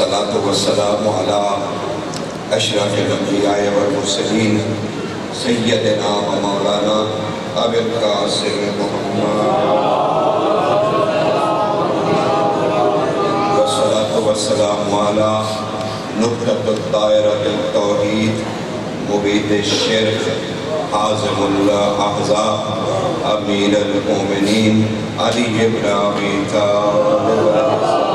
والصلاة والسلام على أشرف الأنبياء والمرسلين سيدنا ومولانا أبي القاسم محمد والصلاة والسلام على نقطة الدائرة التوحيد مبيد الشرك حازم الأحزاب أمير المؤمنين علي بن أبي طالب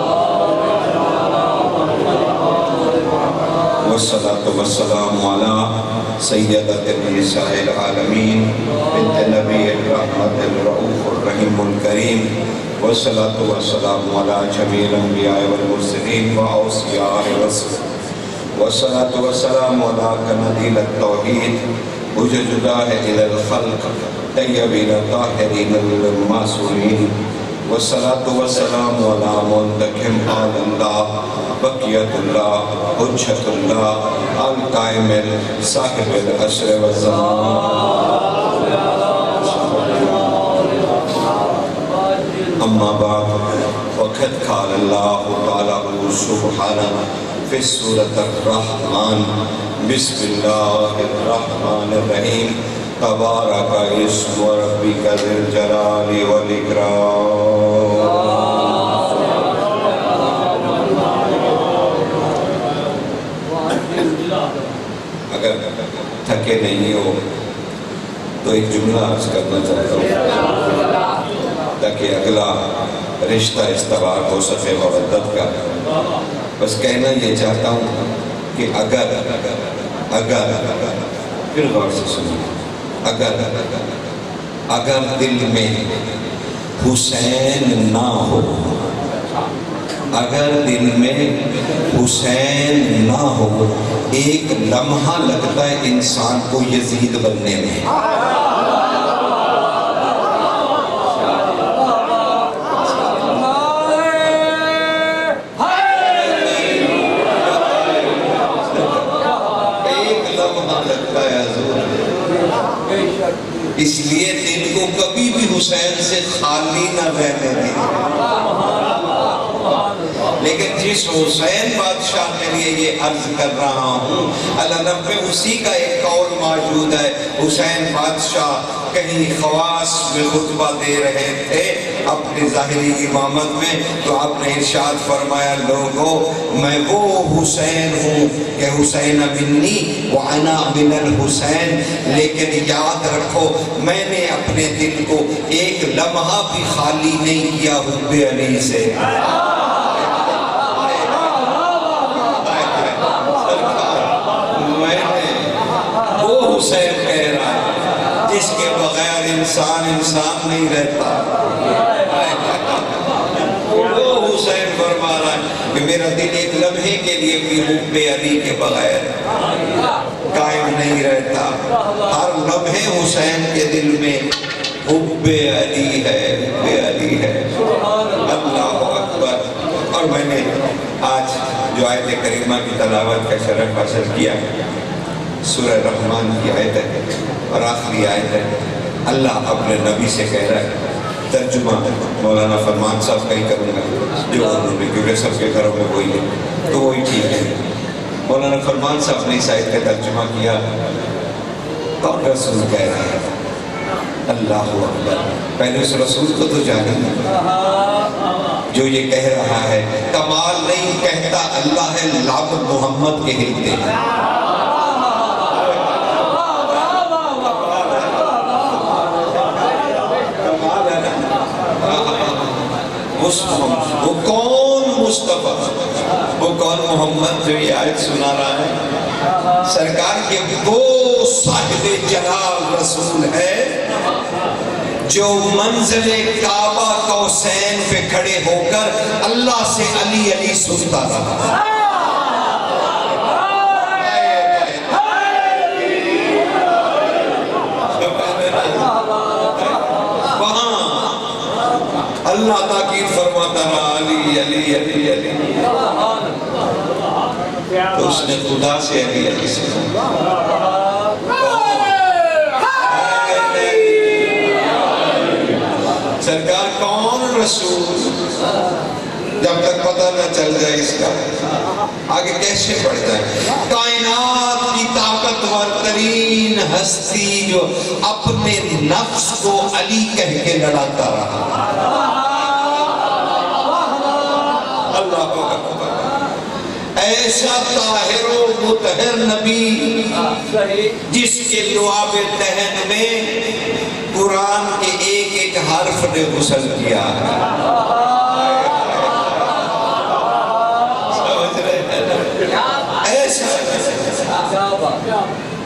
والصلاة والسلام على سيدة النساء العالمين بنت نبي الرحمة الرؤوف الرحيم الكريم والصلاة والسلام على جميع الأنبياء والمرسلين وأوصياء الرسل والصلاة والسلام على كناديل التوحيد وجد الله إلى الخلق طيبين طاهرين المعصومين والصلاة والسلام على منتكم آل الله بقية الله حجة الله القائم صاحب العصر والزمان أما بعد وقد قال الله تعالى سبحانه في سورة الرحمن بسم الله الرحمن الرحيم تبارك اسم ربك ذي الجلال والإكرام اگر تھکے نہیں ہو تو ایک جملہ عرض کرنا چاہتا ہوں تاکہ اگلا رشتہ استوار ہو سکے مودت کا بس کہنا یہ چاہتا ہوں کہ اگر پھر غور سے سنیے اگر دل میں حسین نہ ہو اگر دل میں حسین نہ ہو ایک لمحہ لگتا ہے انسان کو یزید بننے میں اس لیے دل کو کبھی بھی حسین سے خالی نہ رہنے دیں لیکن جس حسین بادشاہ کے لیے یہ عرض کر رہا ہوں اللہ رب میں اسی کا ایک قول موجود ہے حسین بادشاہ کہیں خواص میں خطبہ دے رہے تھے اپنی ظاہری امامت میں تو آپ نے ارشاد فرمایا لوگو میں وہ حسین ہوں کہ حسین منی وانا من الحسین لیکن یاد رکھو میں نے اپنے دل کو ایک لمحہ بھی خالی نہیں کیا حب علی سے حسین کہہ رہا ہے جس کے بغیر انسان نہیں رہتا وہ حسین فرما رہا ہے کہ میرا دل ایک لمحے کے لیے بھی حب علی کے بغیر قائم نہیں رہتا ہر لمحے حسین کے دل میں حب علی ہے اللہ اکبر اور میں نے آج جو آیت کریمہ کی تلاوت کا شرف حاصل کیا سورہ رحمان کی آیت ہے اور آخری آیت ہے اللہ اپنے نبی سے کہہ رہا ہے ترجمہ مولانا فرمان صاحب کا ہی کروں گا جو انہوں نے کیونکہ سب کے گھروں میں وہی ہے تو وہی ٹھیک ہے مولانا فرمان صاحب نے اس آیت کا ترجمہ کیا اور رسول کہہ رہا ہے اللہ اکبر پہلے اس رسول کو تو جانے جو یہ کہہ رہا ہے کمال نہیں کہتا اللہ ہے لب محمد کے ہلتے ہیں وہ کون مصطفیٰ وہ کون محمد جو یہ آیت سنا رہا ہے سرکار کے وہ صاحب جلال رسول ہے جو منزل کعبہ قوسین پہ کھڑے ہو کر اللہ سے علی علی سنتا رہا اللہ تاکید فرماتا رہا علی علی علی علی تو اس نے خدا سے علی علی سے سرکار کون رسول جب تک پتہ نہ چل جائے اس کا آگے کیسے بڑھ جائے؟ کائنات کی طاقتور ترین ہستی جو اپنے نفس کو علی کہہ کے لڑاتا رہا، اللہ اکبر، ایسا طاہر و مطہر نبی جس کے لعاب دہن میں قرآن کے ایک ایک حرف نے غسل کیا ہے،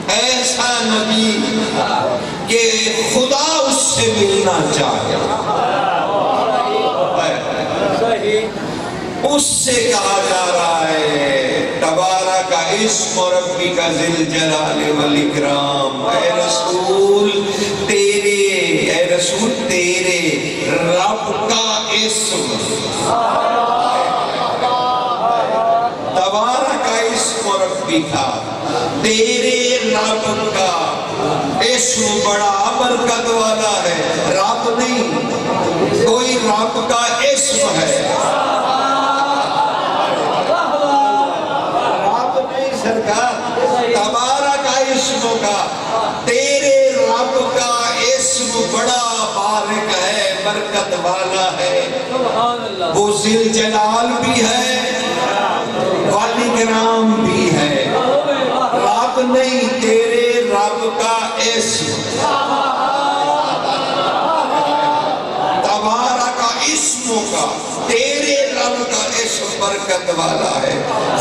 ایسا نبی کہ خدا اس سے ملنا چاہے، اس سے کہا جا رہا ہے تبارک اسم ربک ذی الجلال والاکرام، اے رسول تیرے رب کا اسم، تبارک اسم ربک، تیرے رب کا اسم بڑا برکت والا ہے، رب نہیں، کوئی رب کا اسم ہے، رب نہیں سرکار، تبارک اسم کا، تیرے رب کا اسم بڑا بارک ہے، برکت والا ہے، وہ ذی الجلال بھی ہے والاکرام بھی ہے، رب نہیں، تیرے رب کا اسم، تبارک اسم کا، تیرے رب کا اسم برکت والا ہے،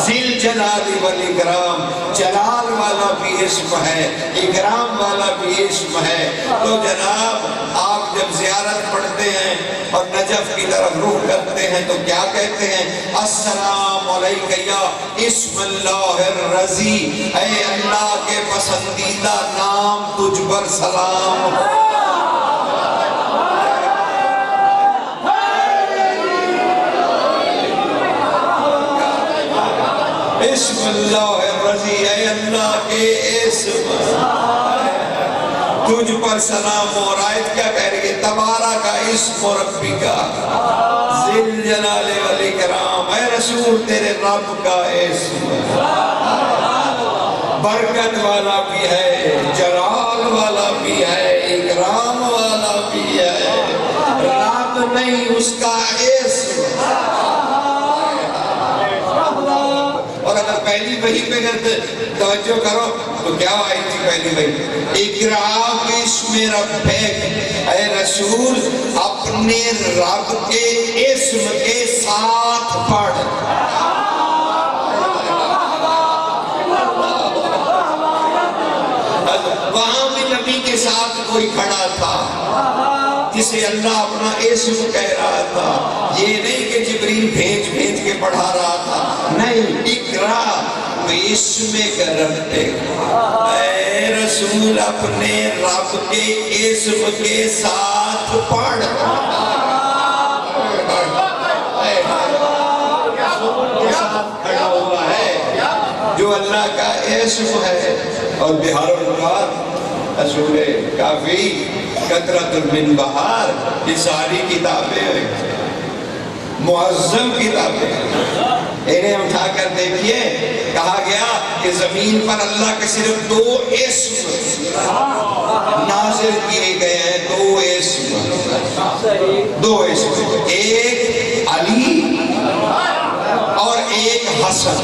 ذی الجلال والاکرام، جلال والا بھی اسم ہے، اکرام والا بھی اسم ہے۔ تو جناب آپ جب زیارت پڑھتے ہیں اور نجف کی طرف رخ کرتے ہیں تو کیا کہتے ہیں؟ السلام علیکہ یا اسم اللہ الرضی، اے اللہ کے پسندیدہ نام تجھ پر سلام ہو۔ اسم اللہ الرضی، اے اللہ کے اسم تجھ پر سلام ہو۔ آیت کیا کہہ رہی ہے؟ تبارک اسم ربک ذی الجلال والاکرام، اے رسول تیرے رب کا اسم برکت والا بھی ہے، جلال والا بھی ہے، اکرام والا بھی ہے، رب نہیں اس کا اسم۔ اور اگر پہلی وحی پہ اگر توجہ کرو تو کیا آئی تھی پہلی وحی؟ اقرا باسم ربک، اے رسول اپنے رب کے اسم کے ساتھ پڑھ۔ وہاں بھی نبی کے ساتھ کوئی کھڑا تھا جسے اللہ اپنا اسم کہہ رہا تھا، یہ نہیں کہ جبریل بھیج کے پڑھا رہا تھا، نہیں، اقرا باسم ربک، اے رسول اپنے رب کے اسم کے ساتھ پڑھ۔ کھڑا ہوا ہے جو اللہ کا اسم ہے۔ اور بہار الانوار، اصول کافی، قطرۃ من بہار، یہ ساری کتابیں معظم کتابیں، انہیں اٹھا کر دیکھیے، کہا گیا کہ زمین پر اللہ کے صرف دو اسم نازل کیے گئے ہیں، دو اسم، ایک علی اور ایک حسن،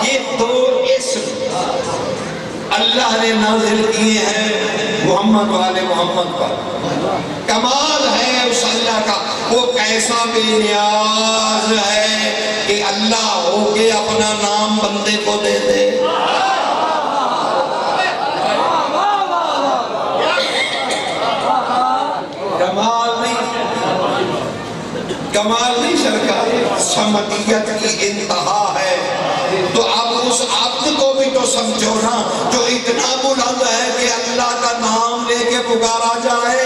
یہ دو اسم اللہ نے نازل کیے ہیں محمد والے محمد پر۔ کمال ہے اس اللہ کا، وہ کیسا بے نیاز ہے کہ اللہ ہو کے اپنا نام بندے کو دے دے۔ کمال نہیں سرکار، سمدیت کی انتہا ہے۔ تو اب اس عبد کو بھی تو سمجھو نا جو اتنا بلند ہے کہ اللہ کا نام لے کے پکارا جائے۔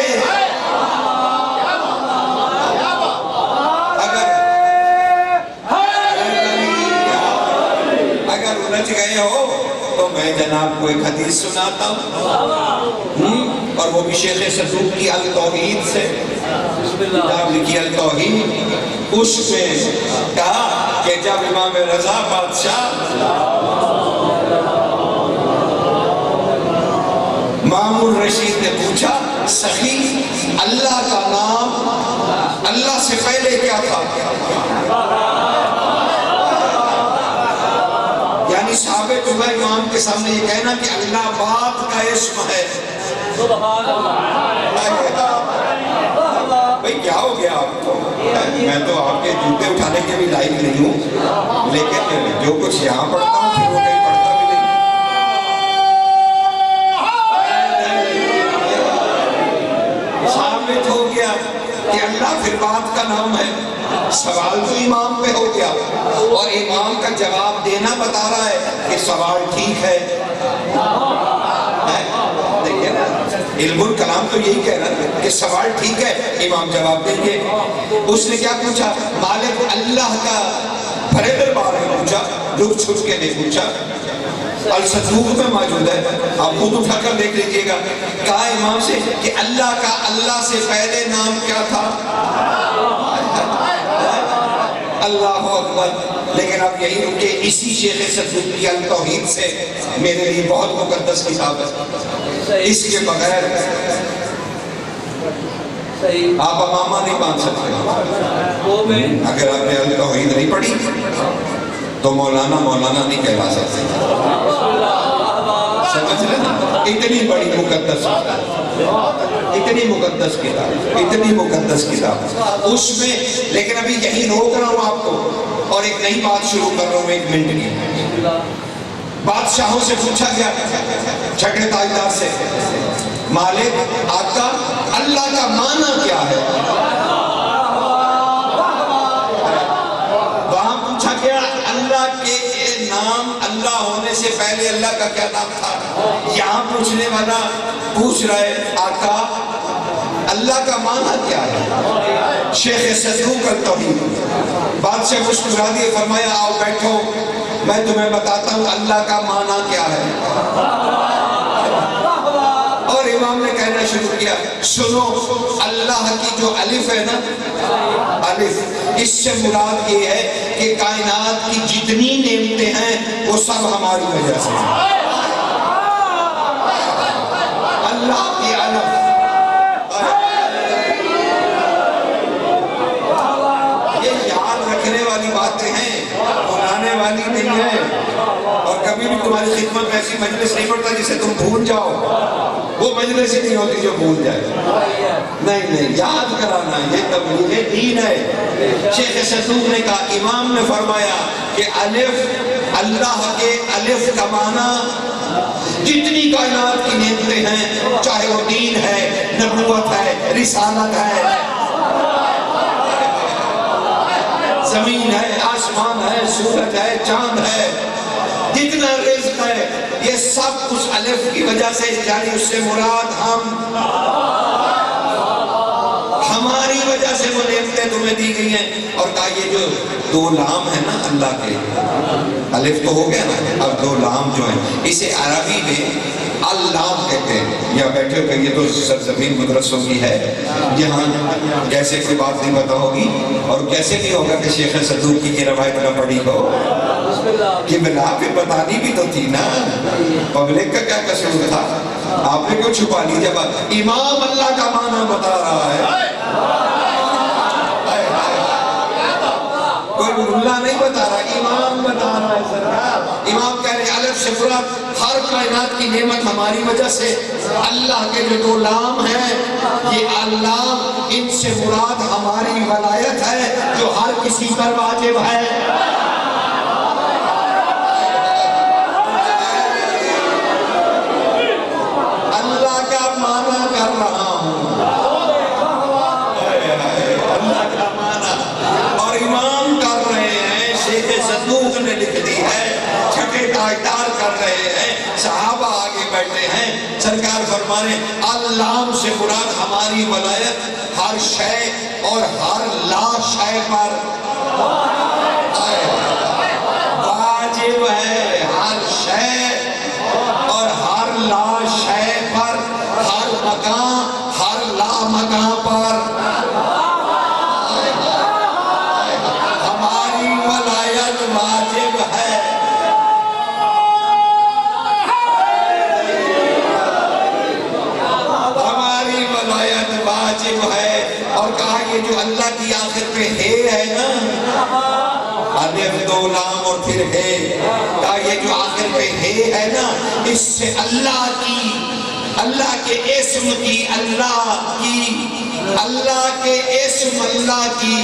اگر الجھ گئے ہو تو میں جناب کو ایک حدیث سناتا ہوں، اور وہ بھی شیخ صدوق کی التوحید سے۔ کتاب لکھی التوحید، اس میں کہا کہ جب امام رضا بادشاہ مامون رشید نے پوچھا سخی اللہ کا نام اللہ سے پہلے کیا تھا؟ یعنی ثابت ہوا امام کے سامنے یہ کہنا کہ اللہ بات کا اسم ہے۔ بھئی کیا ہو گیا آپ کو؟ میں تو آپ کے جوتے اٹھانے کے بھی لائق نہیں ہوں، لیکن جو کچھ یہاں پڑھتا ہوں پھر وہ کہیں پڑھتا بھی نہیں۔ ثابت ہو گیا کہ اللہ پھر بات کا نام ہے۔ سوال تو امام پہ ہو گیا اور امام کا جواب دینا بتا رہا ہے کہ سوال ٹھیک ہے۔ دیکھیں نا، علم الکلام تو یہی کہہ رہا ہے کہ سوال ٹھیک ہے، امام جواب دیں گے۔ اس نے کیا پوچھا؟ مالک اللہ کا بھرے دربار میں پوچھا، لک چھپ کے نہیں پوچھا۔ الصدوق میں موجود ہے، آپ خود اٹھا کر دیکھ لیجئے گا۔ کہا امام سے کہ اللہ کا اللہ سے پہلے نام کیا تھا؟ اللہ اکبر۔ لیکن آپ یہی رکے، اسی شیخ صدوق کی التوحید سے میرے لیے بہت مقدس کتاب ہے، اس کے بغیر آپ امامہ نہیں باندھ سکتے۔ اگر آپ نے التوحید نہیں پڑھی تو مولانا نہیں کہلا سکتے۔ سمجھ رہے نا؟ اتنی بڑی مقدس کتاب، اتنی مقدس کتاب، اتنی مقدس کتاب اس میں۔ لیکن ابھی یہی روک رہا ہوں آپ کو اور ایک نئی بات شروع کر رہا ہوں 1 منٹ کی۔ بادشاہوں سے پوچھا گیا، چھٹے تاجدار سے، مالک آقا اللہ کا معنی کیا ہے؟ وہاں پوچھا گیا اللہ کے نام اللہ ہونے سے پہلے اللہ کا کیا نام تھا؟ یہاں پوچھنے والا پوچھ رہے آقا اللہ کا معنی کیا ہے؟ شیخ صدوق التوحید۔ بادشاہ مسکرا دیے، فرمایا آؤ بیٹھو، میں تمہیں بتاتا ہوں اللہ کا معنی کیا ہے۔ اور امام نے کہنا شروع کیا، سنو اللہ کی جو الف ہے نا، الف، اس سے مراد یہ ہے کہ کائنات کی جتنی نعمتیں ہیں وہ سب ہماری وجہ سے ہیں۔ اللہ کی الف، یہ یاد رکھنے والی باتیں ہیں، بنانے والی نہیں ہیں۔ اور کبھی بھی تمہاری خدمت میں ایسی مجلس نہیں پڑتا جسے تم بھول جاؤ، وہ مجلس ہی نہیں ہوتی جو بھول جائے۔ نہیں، یاد کرانا، یہ تبلیغ دین ہے۔ شیخ صدوق نے کہا، امام نے فرمایا کہ الف، اللہ کے الف کا معنی جتنی کائنات کی نعمتیں ہیں، چاہے وہ دین ہے، نبوت ہے، رسالت ہے، زمین ہے، آسمان ہے، سورج ہے، چاند ہے، جتنا رزق ہے، یہ سب اس الف کی وجہ سے، یعنی اس سے مراد ہماری وجہ سے وہ نعمتیں تمہیں دی گئی ہیں۔ اور کہا یہ جو 2 لام ہیں نا اللہ کے، الف تو ہو گیا نا، اب 2 لام جو ہیں اسے عربی میں اللام کہتے ہیں۔ یا بیٹھے کہ یہ تو سرزمین مدرسوں کی ہے، یہاں کیسے کوئی بات نہیں پتا ہوگی، اور کیسے نہیں ہوگا کہ شیخ صدوق کی روایت نہ پڑھی ہو، کہ بلا پھر بتانی بھی تو تھی نا، پبلک کا کیا قصور تھا؟ آپ نے کیوں چھپا لی؟ جب امام اللہ کا معنی بتا رہا ہے، کوئی اللہ نہیں بتا رہا، امام بتا رہا ہے سرکار۔ امام کہہ رہے الف سے مراد ہر کائنات کی نعمت ہماری وجہ سے، اللہ کے جو 2 لام ہیں، یہ اللہ، ان سے مراد ہماری ولایت ہے جو ہر کسی پر واجب ہے۔ اللہ کا معنی کر رہا ہوں، اللہ کا معنی، اور امام کر رہے ہیں، شیخ صدوق نے لکھ دی ہے، چھٹے تاجدار کر رہے ہیں، صحابہ آگے بیٹھے ہیں۔ سرکار فرمانے اللام سے مراد ہماری ولایت ہر شے اور ہر لا شے پر واجب ہے، ہر شے اور ہر لا شے پر، ہر مکان ہر لا مکان پر واجب ہے، اور کہا یہ جو اللہ کی آخر پہ ہے نا، الف دو لام اور پھر ہے، کہا یہ جو آخر پہ ہے نا، اس سے اللہ کے اسم کی، اللہ کے اسم اللہ کی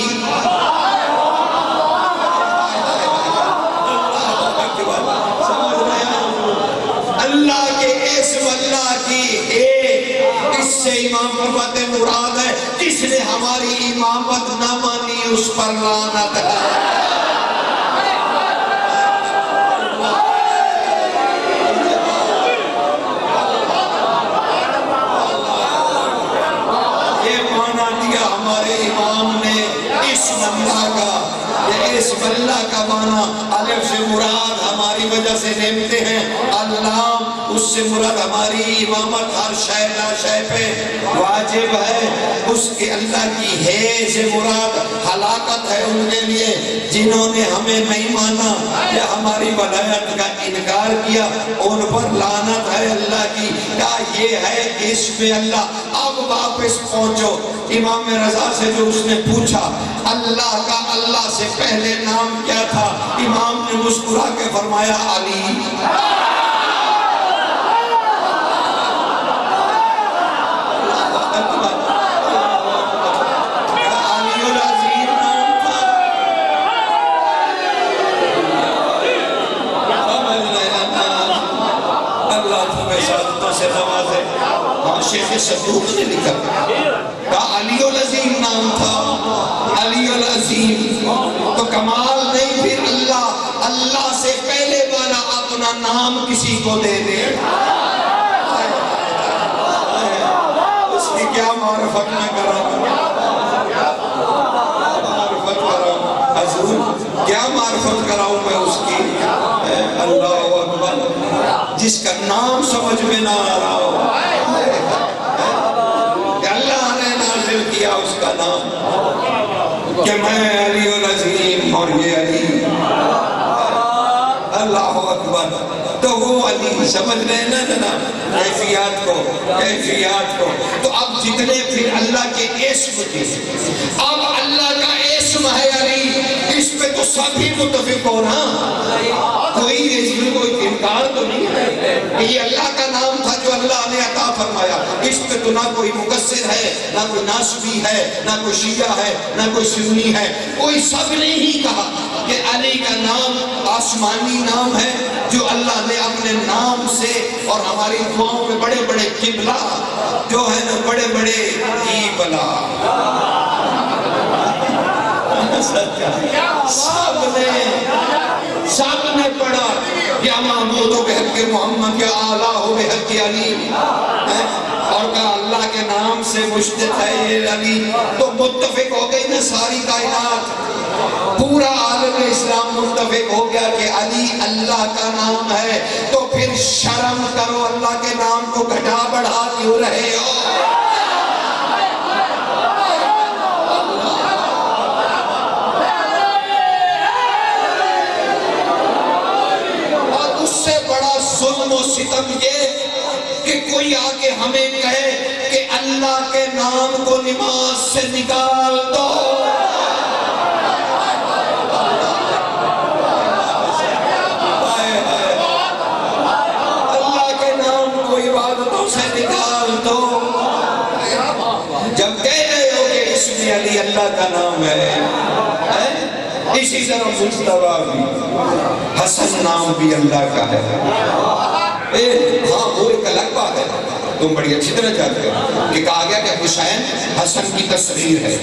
اللہ کے اسم اللہ کی ہے، اس سے امام فرماتے ہیں مراد ہے جس نے ہماری امامت نہ مانی اس پر لعنت ہے۔ یہ مانا دیا ہمارے امام نے اسم اللہ کا، یہ اسم اللہ کا مانا، الف سے مراد ہماری وجہ سے نعمتیں ہیں، اللہ اس سے مراد ہماری امامت، ہر شے لا شے پہ واجب ہے، اس کے اللہ کی ہے سے مراد ہلاکت ہے ان کے لیے جنہوں نے ہمیں نہیں مانا یا ہماری ولایت کا انکار کیا، ان پر لعنت ہے اللہ کی۔ کیا یہ ہے اسم اللہ؟ اب واپس پہنچو امام رضا سے جو اس نے پوچھا اللہ کا اللہ سے پہلے نام کیا تھا، امام نے مسکرا کے فرمایا علی۔ شیخ صدوق نے لکھا کہا علی العظیم نام تھا، علی العظیم تو کمال نہیں پھر اللہ سے پہلے والا اپنا نام کسی کو دے دے، اس کی کیا معرفت میں کراؤں، حضور کیا معرفت کراؤں میں اس کی، اللہ اکبر، جس کا نام سمجھ میں نہ آ رہا ہو، کہ اللہ نے نازل کیا اس کا نام کہ میں علی العظیم اور یہ علی، اللہ اکبر۔ تو وہ علی سمجھ رہے ہیں نا جناب کیفیات کو، تو اب جتنے پھر اللہ کے اسم کے، اب اللہ کا اسم ہے علی، اس پہ تو سبھی متفق ہو نا، کوئی اس میں کوئی انکار تو نہیں ہے کہ یہ اللہ کا نام تھا جو اللہ نے عطا فرمایا، اس پہ تو نہ کوئی مقصر ہے، نہ کوئی ناسبی ہے، نہ کوئی شیعہ ہے، نہ کوئی سنی ہے، کوئی سب نے ہی کہا کہ علی کا نام آسمانی نام ہے جو اللہ نے اپنے نام سے، اور ہماری دعاؤں میں بڑے بڑے قبلہ جو ہے نا، بڑے بڑے قبلہ سب نے پڑھا یا معبود و بحق محمد یا آلہ ہو بحق علی، اور کہا اللہ کے نام سے مشتق ہے یہ علی، تو متفق ہو گئی نا ساری کائنات، پورا عالم اسلام متفق ہو گیا کہ علی اللہ کا نام ہے، تو پھر شرم کرو، اللہ کے نام کو گھٹا بڑھا کیوں رہے ہو؟ ظلم و ستم یہ کہ کوئی آکے ہمیں کہے کہ اللہ کے نام کو نماز سے نکال دو، اللہ کے نام کو عبادتوں سے نکال دو، جب کہہ رہے ہو کہ اس میں علی اللہ کا نام ہے، اسی طرح مجتبیٰ بھی، حسن نام بھی اللہ کا ہے، ہاں وہ ایک الگ بات ہے، تم بڑی اچھی طرح جانتے ہو کہ کہا گیا کہ حسین حسن کی تصغیر ہے،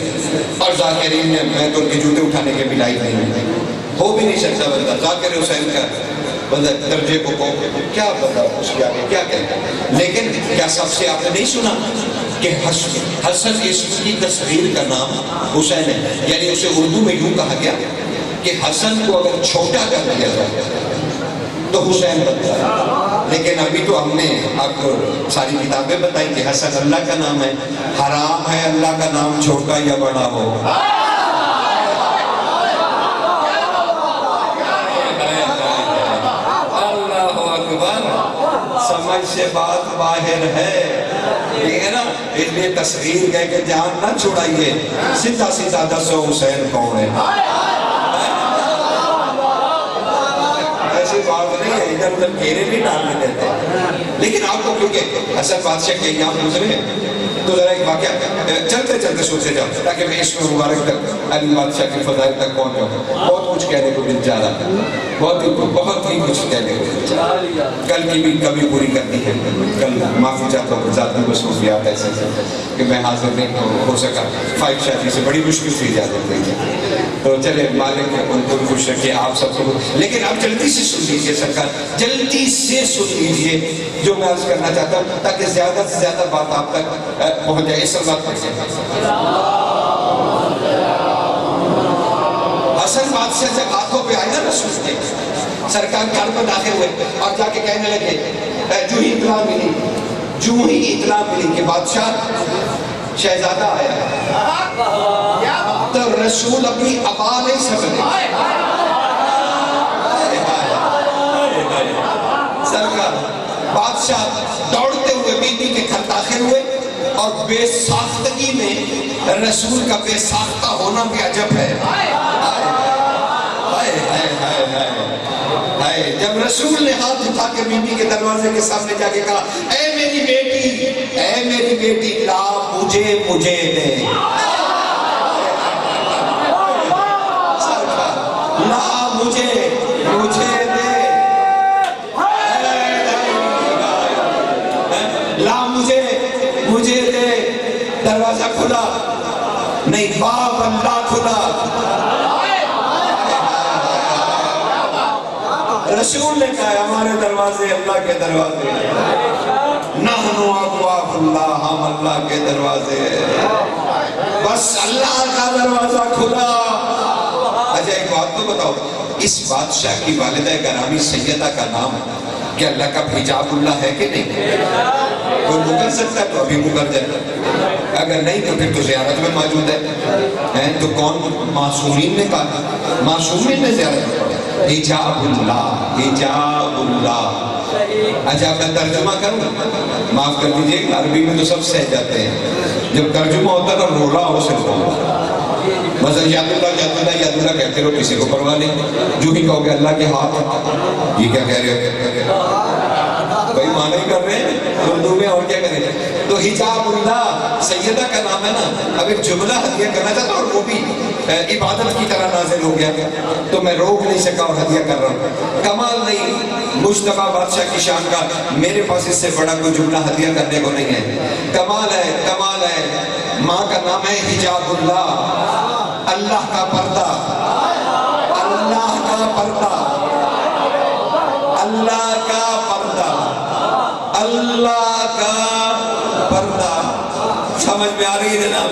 اور ذاکرین نے، میں تو ان کے جوتے اٹھانے کے بھی لائق نہیں ہو بھی نہیں سکتا بندہ، ذاکر حسین کا بندہ درجے کو کیا بندہ اس کے آگے کیا کہتا ہے، لیکن کیا سب سے آپ نے نہیں سنا کہ حسن اس کی تصغیر کا نام حسین ہے، یعنی اسے اردو میں یوں کہا گیا کہ حسن کو اگر چھوٹا کر دیا جائے تو حسین بنتا ہے، لیکن ابھی تو ہم نے آپ کو ساری کتابیں بتائی کہ حسن اللہ کا نام ہے، حرام ہے اللہ کا نام چھوٹا یا بڑا ہو، اللہ اکبر، سمجھ سے بات باہر ہے، ٹھیک ہے نا؟ اس لیے تصغیر کہہ کے جان نہ چھوڑائیے، سیدھا سیدھا دسو حسین کون ہے۔ ایسی بات نہیں ہے، ادھر ادھر گھیرے بھی ڈالنے دیتے ہیں۔ لیکن آپ کو کیونکہ حسن بادشاہ کے یہاں گزرے ہیں تو ذرا ایک واقعہ چلتے چلتے سوچتے جاؤ تاکہ میں اس میں مبارک تک علی بادشاہ کی فضائل تک پہنچ جاؤں۔ بہت کچھ کہنے کو مل جا رہا ہے، بہت ہی کچھ کہنے کو مل جا رہا ہے۔ کل کی بھی کمی پوری کرنی ہے، کل معافی چاہتا ہوں ذاتی مصروفیات ایسے کہ میں حاضر نہیں ہو سکا، فائق شادی سے بڑی مشکل سے اجازت دیں گے، تو چلے مالک ان کو خوش رکھے آپ سب کو۔ لیکن آپ جلدی سے سن لیجیے سرکار، جلدی سے سن لیجیے جو میں عرض کرنا چاہتا ہوں تاکہ زیادہ سے زیادہ بات آپ تک پہنچ جائے۔ اس وقت حسن بادشاہ جب ہاتھوں پہ آئے نا رسول کے، سرکار گھر میں داخل ہوئے اور جا کے کہنے لگے، جو ہی اطلاع ملی کہ بادشاہ شہزادہ آیا، تو رسول اپنی ابا نہیں سمجھے۔ سرکار بادشاہ دوڑتے ہوئے بی بی کے گھر داخل ہوئے اور بے ساختگی میں رسول کا بے ساختہ ہونا بھی عجب ہے۔ جب رسول نے ہاتھ اٹھا کے بی بی کے دروازے کے سامنے جا کے کہا، اے میری بیٹی لا مجھے دے، لا مجھے دے، لا مجھے دے۔ دروازہ کھلا نہیں، باب اللہ کھلا۔ رسول نے کہا ہمارے دروازے اللہ کے دروازے، نحن ابواب اللہ، ہم اللہ کے دروازے، بس اللہ کا دروازہ کھلا۔ اچھا ایک بات تو بتاؤ، اس بادشاہ کی والدہ گرامی سیدہ کا نام کیا اللہ کا حجاب اللہ ہے کہ نہیں؟ کوئی مکر سکتا ہے تو ابھی مکر جائے، اگر نہیں تو پھر تو زیارت میں موجود ہے۔ تو کون؟ معصومین نے کہا، معصومین نے زیارت میں پڑھا حجاب اللہ۔ اچھا میں ترجمہ کروں، معاف کر دیجئے عربی میں تو سب سہ جاتے ہیں، جب ترجمہ ہوتا ہے تو رولا ہو سکتا مثلا یاد اللہ کہتے رہو، کسی کو پرواہ نہیں، جو ہی کہو گے اللہ کے ہاتھ، یہ کیا کہہ رہے ہو؟ بھائی معنی ہی کر رہے ہیں اردو میں، اور کیا کریں؟ تو حجاب اللہ سیدہ کا نام ہے نا۔ اب ایک جملہ ہدیہ کرنا چاہتا ہوں اور وہ بھی عبادت کی طرح نازل ہو گیا تو میں روک نہیں سکا اور ہدیہ کر رہا ہوں۔ کمال نہیں مجتبیٰ بادشاہ کی شان کا، میرے پاس اس سے بڑا کوئی جملہ ہدیہ کرنے کو نہیں ہے۔ کمال ہے، ماں کا نام ہے حجاب اللہ، اللہ کا پردہ، اللہ کا پردہ، اللہ کا پردہ، اللہ کا پردہ۔ سمجھ میں آ رہی ہے نا؟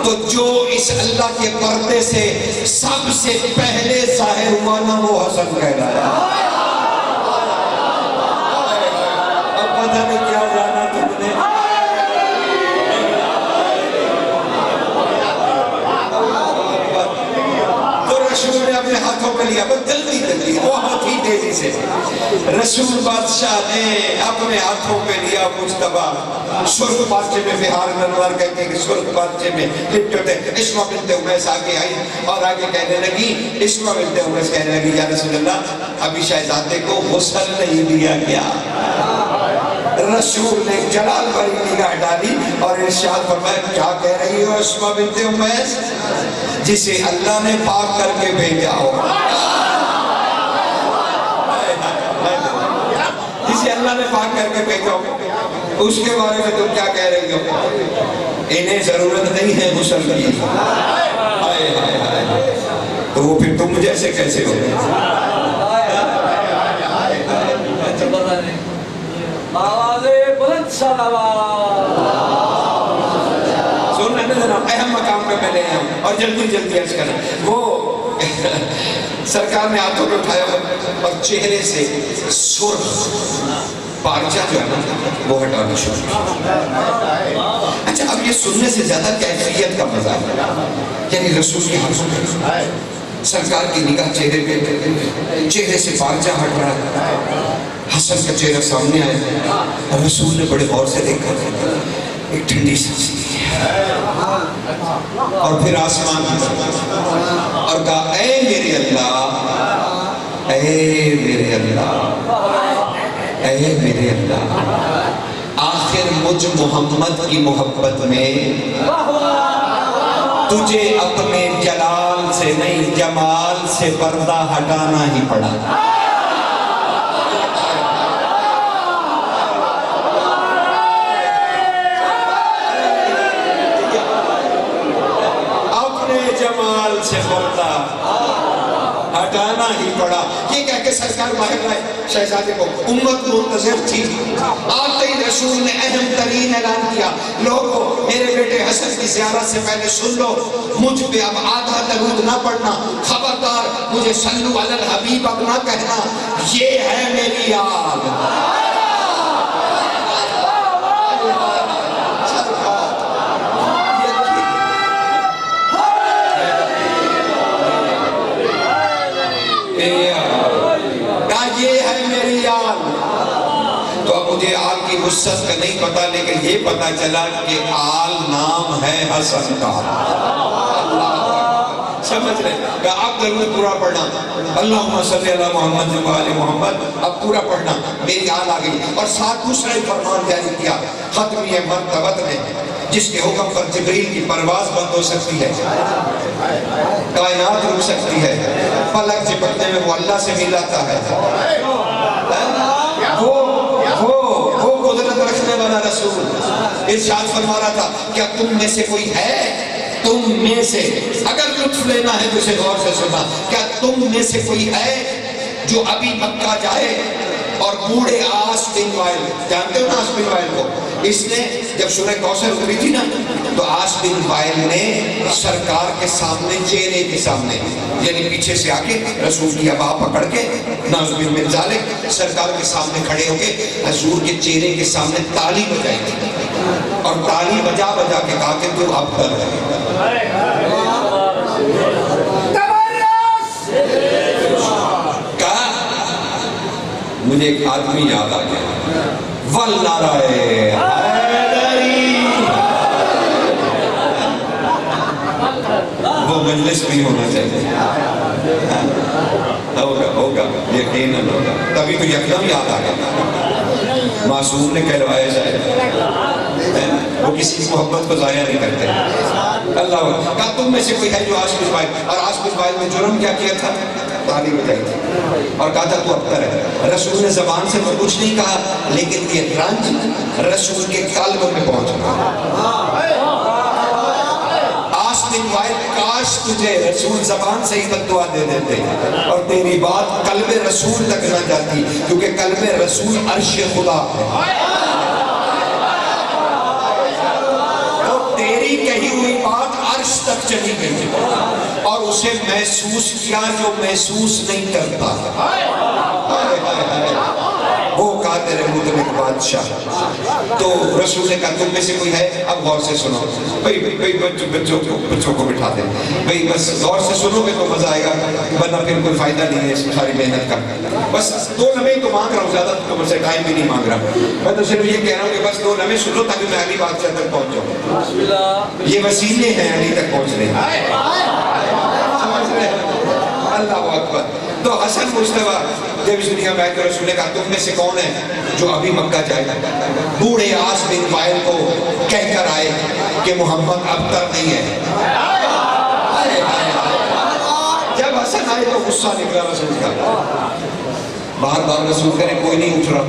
تو جو اس اللہ کے پردے سے سب سے پہلے ظاہر ہوا نا، وہ حسن کہلایا۔ اب پتہ نہیں کیا جانا تم نے، تو رسول نے اپنے ہاتھوں پہ لیا، بس جلدی بہت ہی تیزی سے رسول بادشاہ نے اپنے ہاتھوں پہ لیا مجتبیٰ، سرخ پارچے میں، بہار نروار کہتے ہیں کہ سرخ پارچے میں لپٹے ہوتے۔ اسمہ بنت امیس آگے آئی اور آگے کہنے لگی، اسمہ بنت امیس کہنے لگی، یا رسول اللہ ابھی شہزادے کو غسل نہیں دیا گیا۔ رسول نے جلال بھری نگاہ ڈالی اور ارشاد فرمایا، کیا کہہ رہی ہو اسمہ بنت امیس؟ جسے اللہ نے پاک کر کے بھیجا ہو، جسے اللہ نے پاک کر کے بھیجا ہو، اس کے بارے میں تم کیا کہہ رہی ہو؟ انہیں ضرورت نہیں ہے غسل کی۔ تو وہ پھر تم جیسے کیسے ہو؟ سن رہے نا، اہم مقام پہ میں لے آیا ہوں اور جلدی عرض کریں۔ وہ سرکار نے ہاتھوں پہ اٹھایا اور چہرے سے سرخ پارچہ جو ہے نا وہ ہٹانا شروع کیا۔ اچھا اب یہ سننے سے زیادہ کیفیت کا مزہ ہے، یعنی رسول کی ہاتھوں پہ سرکار کی نگاہ چہرے سے پارچہ ہٹ رہا ہے، حسن کا چہرہ سامنے آیا، رسول نے بڑے غور سے دیکھا، ایک ٹھنڈی سانس لی اور پھر آسمان کی طرف اور کہا اے میرے اللہ، اے میرے اللہ، اے میرے اللہ، آخر مجھ محمد کی محبت میں تجھے اپنے جلال سے نہیں جمال سے پردہ ہٹانا ہی پڑا۔ اپنے جمال سے پردہ ہٹانا ہی پڑا۔ یہ کہہ کے سرکار باہر لائے شہزادے کو، امت منتظر تھی۔ آتے ہی رسول نے اہم ترین اعلان کیا، لوگوں میرے بیٹے حسن کی زیارت سے پہلے سن لو، مجھ پہ اب آدھا درود نہ پڑھنا، خبردار مجھے صلو علی الحبیب اب نہ کہنا، یہ ہے میری آل۔ تو اب مجھے آل کی وسعت کا نہیں پتا، لیکن یہ پتا چلا کہ آل نام ہے حسن کا۔ سمجھ رہے کہ اب درود پورا پڑھنا، اللہم صلی علی محمد و آل محمد، اب پورا پڑھنا، میری آل آ گئی۔ اور ساتھ دوسرا فرمان جاری کیا ختمیہ مرتبت میں، جس کے حکم پر جبریل کی پرواز بند ہو سکتی ہے، کائنات رک سکتی ہے، فلک جھپٹنے میں وہ اللہ سے ملاتا ہے، وہ قدرت رکھنے والا رسول ارشاد فرما رہا تھا، کیا تم میں سے کوئی ہے، تم میں سے، اگر لطف لینا ہے تو اسے غور سے سننا، کیا تم میں سے کوئی ہے جو ابھی مکہ جائے اور بوڑھے عاص بن وائل، جانتے ہو نا عاص بن وائل کو، اس نے جب سورہ کوثر اتری تھی نا تو عاص بن وائل نے سرکار کے سامنے، چہرے کے سامنے، یعنی پیچھے سے آکے رسول کی ابا پکڑ کے نعوذ باللہ من ذالک سرکار کے سامنے کھڑے ہو کے حضور کے چہرے کے سامنے تالی بجائی تھی اور تالی بجا بجا کے کہا کہ تو افضل ہے۔ کہا مجھے ایک آدمی یاد آ گیا، والنعرہ حیدری، وہ مجلس بھی ہونا چاہیے، ہوگا یقیناً ہوگا، تبھی تو یکدم یاد آ گیا، معصوم نے کہلوائے جائے، وہ کسی محبت کو ضائع نہیں کرتے۔ اللہ کہا تم میں سے کوئی ہے جو عاص بن وائل، اور عاص بن وائل نے جرم کیا کیا تھا، تالی بجائی تھی اور کہا تھا تو ابتر ہے۔ رسول نے زبان سے تو کچھ نہیں کہا، لیکن یہ رنج رسول کے قلب میں پہنچ گیا۔ عاص بن وائل کاش تجھے رسول زبان سے ہی بددعا دے دیتے اور تیری بات قلب رسول تک نہ جاتی، کیونکہ قلب رسول عرش خدا ہے، تو تیری کہی ہوئی بات عرش تک چلی گئی اور اسے محسوس کیا جو محسوس نہیں کرتا۔ وہ قادر مطلق بادشاہ۔ تو رسول نے کہا تم میں سے کوئی ہے، اب غور سے سنو بھئی بچوں کو بٹھا دیں بھئی، بس غور سے سنو گے تو مزہ آئے گا، ورنہ پھر کوئی فائدہ نہیں ہے اس ساری محنت کا۔ بس 2 لمحے تو مانگ رہا ہوں، زیادہ تو مجھ سے ٹائم بھی نہیں مانگ رہا، میں تو صرف یہ کہہ رہا ہوں کہ بس 2 لمحے سنو تاکہ میں علی بادشاہ تک پہنچ جاؤں۔ یہ وسیلے ہیں علی تک پہنچنے، سمجھ رہے ہیں؟ اللہ اکبر۔ تو حسن مجتبیٰ جب اس دنیا میں آئے تو رسول نے کہا تم میں سے کون ہے جو ابھی مکہ جائے، بوڑھے عاص بن وائل کو کہہ کر آئے کہ محمد ابتر نہیں ہے۔ جب حسن آئے تو غصہ نکلا رسول کا، بار بار رسول کرے کوئی نہیں اٹھ رہا،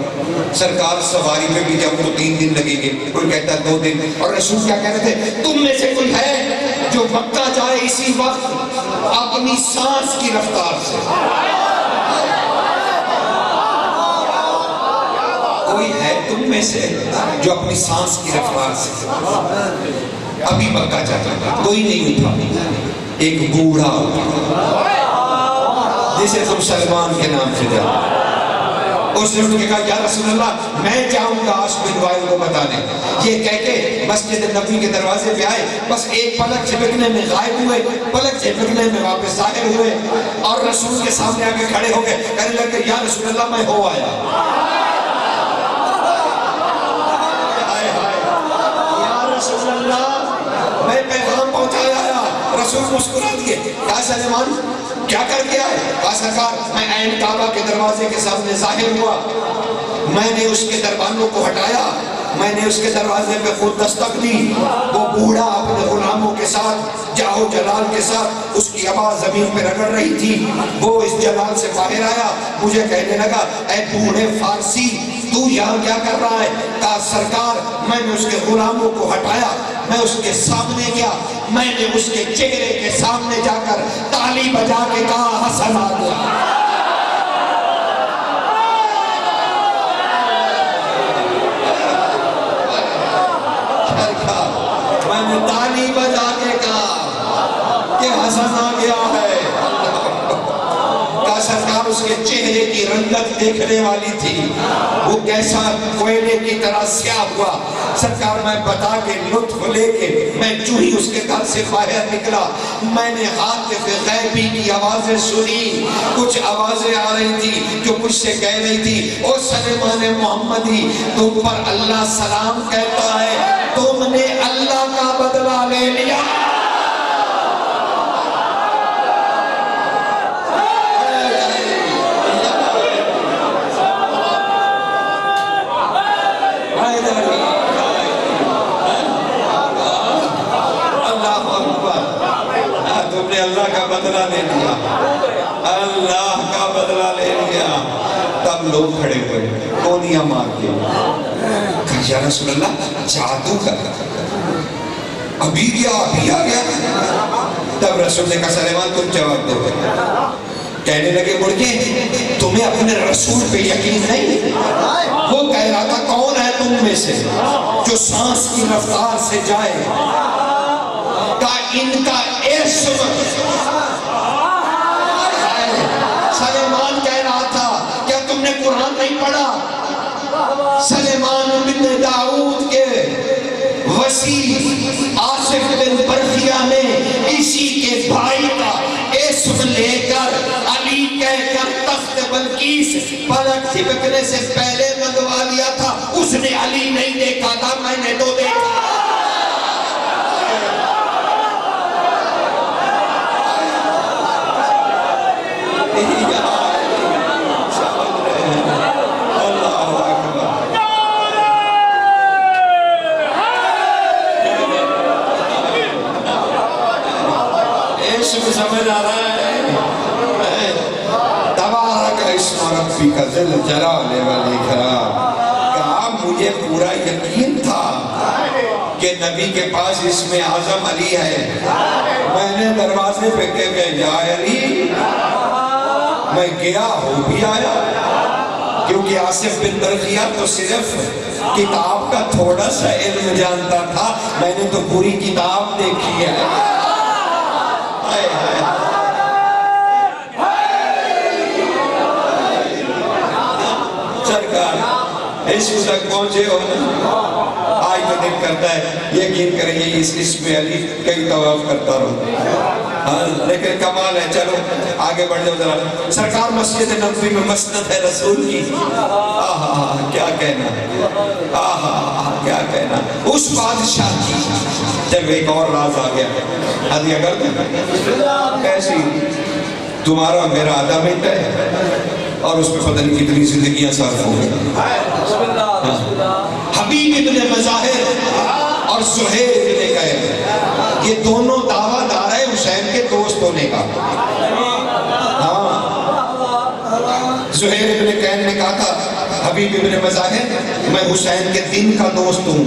سرکار سواری پہ بھی جب تو 3 دن لگیں گے، کوئی کہتا ہے 2 دن، اور رسول کیا کہہ رہے تھے تم میں سے کوئی ہے جو مکہ جائے اسی وقت اپنی سانس کی رفتار سے، کوئی ہے تم میں سے جو اپنی سانس کی رفتار سے ابھی مکہ جائے، کوئی نہیں اٹھا، ایک بوڑھا اٹھا جسے تم سلمان کے نام سے جانتے، اس نے اٹھ کے کہا یا رسول اللہ میں جاؤں گا عاص بن وائل کو بتانے، یہ کہہ کے مسجد نبی کے دروازے پہ آئے، بس ایک پلک جھپکنے میں غائب ہوئے، پلک جھپکنے میں واپس ظاہر ہوئے اور رسول کے سامنے آ کے کھڑے ہو گئے، کہنے لگے یا رسول اللہ میں ہو آیا، مسکرا دیے. کہا سلیمان کیا کر کے آئے؟ کہا سرکار میں عین کعبہ کے دروازے کے سامنے ظاہر ہوا, میں نے اس کے دربانوں کو ہٹایا, میں نے اس کے دروازے پہ خود دستک دی. وہ بوڑھا اپنے غلاموں کے ساتھ جاہو جلال کے ساتھ اس کی آواز زمین پہ رگڑ رہی تھی. وہ اس جلال سے باہر آیا, مجھے کہنے لگا اے بوڑھے فارسی تو یہاں کیا کر رہا ہے؟ کہا سرکار میں نے اس کے غلاموں کو ہٹایا, میں اس کے سامنے گیا, میں نے اس کے چہرے کے سامنے جا کر تالی بجا کے کہا حسن آ گیا. میں نے تالی بجا کے کہا کہ حسن آ گیا ہے. کہا سرکار اس کے چہرے کی رنگت دیکھنے والی تھی, وہ کیسا کوئلے کی طرح سیاہ ہوا. سرکار میں بتا کے لطف لے کے میں جو ہی اس کے گھر سے باہر نکلا, میں نے حاطف غیبی کی آوازیں سنی. کچھ آوازیں آ رہی تھی جو مجھ سے کہہ رہی تھی او سلیمان محمدی تم پر اللہ سلام کہتا ہے, تم نے اللہ کا بدلہ لے لیا. تم نے اللہ کا بدلہ لے لیا, اللہ کا بدلہ لے لیا. تب لوگ کھڑے ہوئے کونیاں مار کے, کہا یا رسول اللہ جادو کر ابھی گیا ابھی آ گیا. تب رسول نے کہا سلیمان تم جواب دو. کہنے لگے مڑ کے تمہیں اپنے رسول پہ یقین نہیں؟ وہ کہہ رہا تھا کون ہے تم میں سے جو سانس کی رفتار سے جائے؟ کہا ان کا اسم. سلیمان کہہ رہا تھا کیا تم نے قرآن نہیں پڑھا؟ سلیمان بن داؤد کے وسیع آصف بن برخیہ نے اسی کے بھائی کا اسم لے کر علی کہہ کر تخت بلقیس پلک تھبکنے سے پہلے منگوا لیا تھا. اس نے علی نہیں دیکھا تھا, میں نے تو دیکھا. سمجھ آ رہا ہے تبارک اسم ربک ذی الجلال والاکرام. کہا مجھے پورا یقین تھا کہ نبی کے پاس اسم اعظم علی ہے. میں نے دروازے پہ کہہ کے جا علی, میں گیا ہو بھی آیا, کیونکہ آصف بن برخیہ تو صرف کتاب کا تھوڑا سا علم جانتا تھا, میں نے تو پوری کتاب دیکھی ہے. سرکار اس تک پہنچے ہو, آج تو دل کرتا ہے یقین کریں گے اس اسم علی کئی طواف کرتا رہو, لیکن کمال ہے. چلو آگے بڑھ جاؤ ذرا. سرکار مسجد نبوی میں مسند ہے رسول کی, آہا کیا کہنا, آہا کیا کہنا. اس بادشاہ کی جب ایک اور راز آ گیا, ہدیہ کر دیں ایسی تمہارا میرا آدھا منٹ ہے اور اس میں پتہ نہیں کتنی زندگیاں صرف ہو گئی. حبیب ابن مظاہر اور زہیر ابن قیس یہ دونوں دعویٰ دار ہے حسین کے دوست ہونے کا. زہیر ابن قیس نے کہا تھا حبیب ابن مظاہر میں حسین کے دن کا دوست ہوں.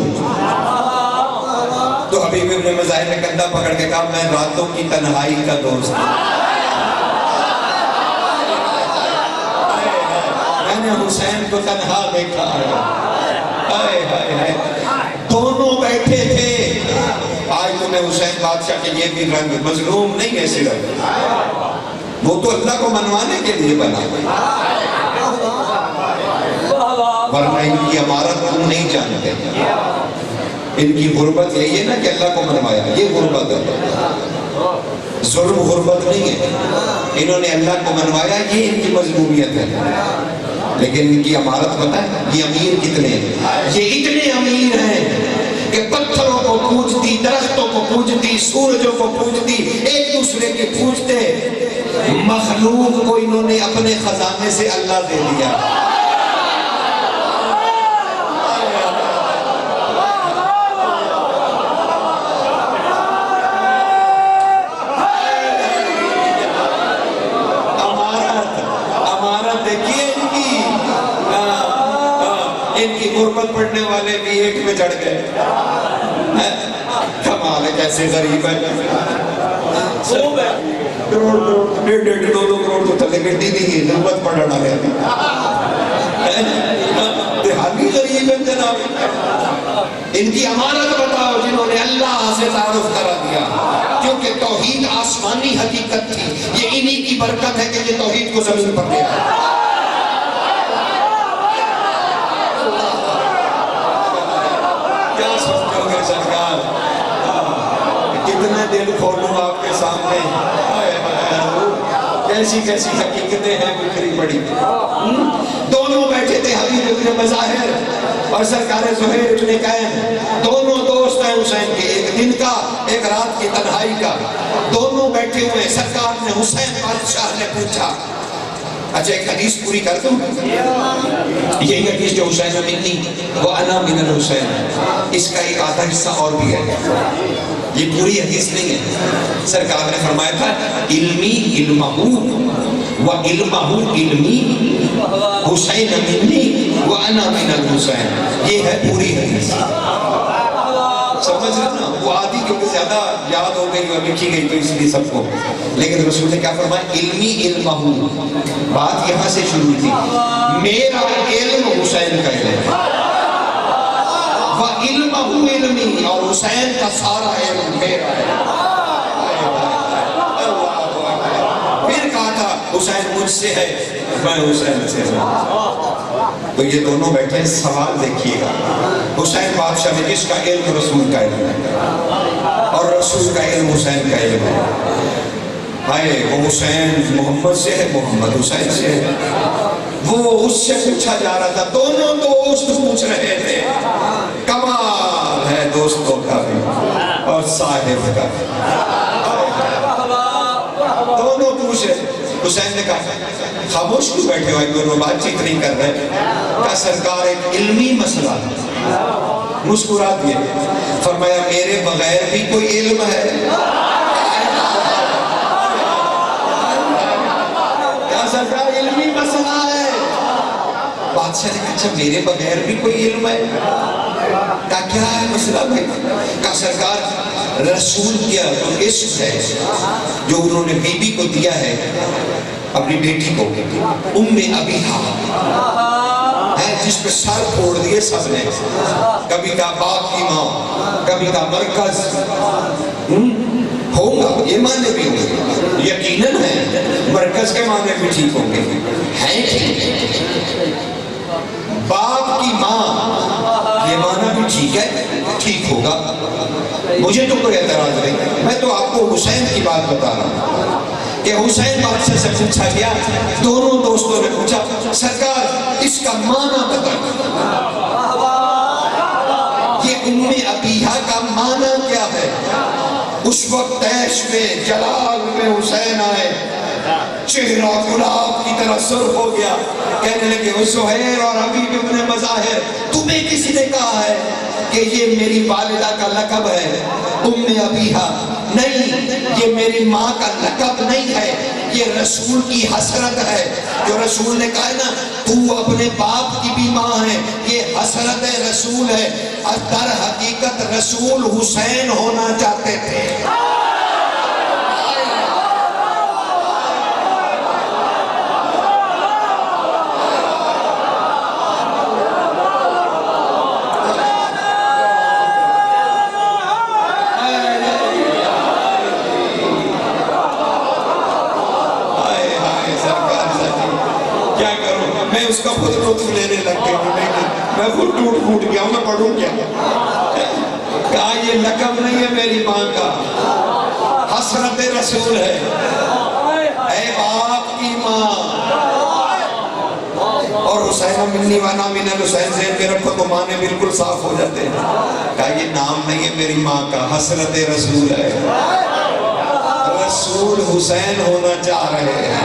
تو حبیب ابن مظاہر نے کندھا پکڑ کے کہا میں راتوں کی تنہائی کا دوست ہوں. میں نے حسین کو تنہا دیکھا ہے. دونوں بیٹھے تھے. آج تمہیں حسین بادشاہ کے یہ بھی رنگ مظلوم نہیں ہے صرف, وہ تو اللہ کو منوانے کے لیے بنا, ورنہ ان کی امارت تم نہیں جانتے. ان کی غربت یہی ہے نا کہ اللہ کو منوایا, یہ غربت ہے, ظلم غربت نہیں ہے. انہوں نے اللہ کو منوایا, یہ ان کی مظلومیت ہے. لیکن ان کی امارت پتہ ہے یہ امیر کتنے ہیں؟ یہ اتنے امیر ہیں کہ پتھروں کو پوجتی, درختوں کو پوجتی، سورجوں کو پوجتی، ایک دوسرے کے پوجتے، مخلوق کو انہوں نے اپنے خزانے سے اللہ دے دیا۔ ان کی غربت پڑھنے والے بھی ایک میں چڑھ گئے۔ کمال ہے، کیسے غریب ہے، ڈیڑھ دو کروڑ تو تھلے گٹی نہیں ہے، غربت پڑھنا ہے، دیہاتی غریب ہے جناب۔ ان کی امانت بتاؤ جنہوں نے اللہ سے تعارف کرا دیا، کیونکہ توحید آسمانی حقیقت تھی، یہ انہی کی برکت ہے کہ یہ توحید کو زمین پر دیا۔ سرکار کتنے دل کھولوں آپ کے سامنے، کیسی کیسی حقیقتیں ہیں بکھری پڑی۔ دونوں بیٹھے تھے، حبیب ابن مظاہر اور سرکار زہیر ابن قین، دونوں دوست ہیں حسین کے، ایک دن کا ایک رات کی تنہائی کا، دونوں بیٹھے ہوئے۔ سرکار نے حسین بادشاہ نے پوچھا، اچھا ایک حدیث پوری کر دوں، یہی حدیث جو حسین منی وانا من الحسین، اس کا ایک آدھا حصہ اور بھی ہے، یہ پوری حدیث نہیں ہے۔ سرکار نے فرمایا تھا علمی علمہ و علمہ علمی حسین منی وانا من الحسین، یہ ہے پوری حدیث۔ سمجھ رہا نا، وہ آدھی کیونکہ زیادہ یاد ہو گئی اور لکھی گئی تو اس لیے سب کو، لیکن رسول نے کیا فرمایا، علمی علمہ، بات یہاں سے شروع تھی، میرا علم حسین کا علم ہے، وَعِلْمَهُ علمی، اور حسین کا سارا علم میرا ہے۔ پھر کہا تھا حسین مجھ سے ہے، میں حسین سے ہوں۔ تو یہ دونوں بیٹھے ہیں، سوال دیکھیے گا، حسین بادشاہ میں جس کا علم رسول کا علم ہے اور رسول کا علم حسین کا علم ہے، ہائے وہ حسین محمد سے ہے، محمد حسین سے ہے، وہ اس سے پوچھا جا رہا تھا، دونوں دوست پوچھ رہے تھے، کمال ہے دوستوں کا بھی اور صاحب کا بھی، دونوں پوچھے۔ حسین نے کہا خاموش کیوں بیٹھے ہوئے، دونوں بات چیت نہیں کر رہے؟ کہا سرکار ایک علمی مسئلہ ہے، مسکرا دیے، فرمایا میرے بغیر بھی کوئی علم ہے؟ کیا سرکار علمی مسئلہ ہے؟ بادشاہ نے کہا اچھا میرے بغیر بھی کوئی علم ہے؟ کہا کیا ہے مسئلہ بھائی؟ کہا سرکار رسول کیا جو عشق ہے جو انہوں نے بی بی کو دیا ہے اپنی بیٹی کو، ام ابیہا ہے جس پہ سر پھوڑ دیے سب نے، کبھی کہا باپ کی ماں، کبھی کہا مرکز، ہوگا یہ معنی بھی ہوں گے، یقیناً ہے مرکز کے معنی بھی ٹھیک ہوں گے، ہیں ٹھیک، باپ کی ماں یہ معنی بھی ٹھیک ہے، ٹھیک ہوگا، مجھے تو کوئی اعتراض نہیں، میں تو آپ کو حسین کی بات بتا رہا ہوں کہ حسین بادشاہ سے پوچھا گیا، دونوں دوستوں نے پوچھا سرکار اس کا معنی بتائیں، یہ ام ابیہا کا معنی کیا ہے؟ اس وقت تیش میں جلال میں حسین آئے، چہرہ گلاب کی طرح سرخ ہو گیا، کہنے لگے زہیر اور حبیب ابن مظاہر تمہیں کسی نے کہا ہے کہ یہ میری والدہ کا لقب ہے ام ابیہا؟ نہیں، یہ میری ماں کا لقب نہیں ہے، یہ رسول کی حسرت ہے، جو رسول نے کہا ہے نا تو اپنے باپ کی بھی ماں ہے، یہ حسرت رسول ہے، در حقیقت رسول حسین ہونا چاہتے تھے۔ اس کا خود لطف لینے لگ گئے، میں خود ٹوٹ گیا ہوں، میں پڑھوں کیا؟ کہا یہ لقب نہیں ہے میری ماں کا، حسرت رسول ہے، اے باپ کی ماں۔ اور حسین حسین منی وانا من الحسین ذہن میں رکھو تو معنی بالکل صاف ہو جاتے ہیں. کہا یہ نام نہیں ہے میری ماں کا، حسرت رسول ہے. رسول حسین ہونا چاہ رہے ہیں.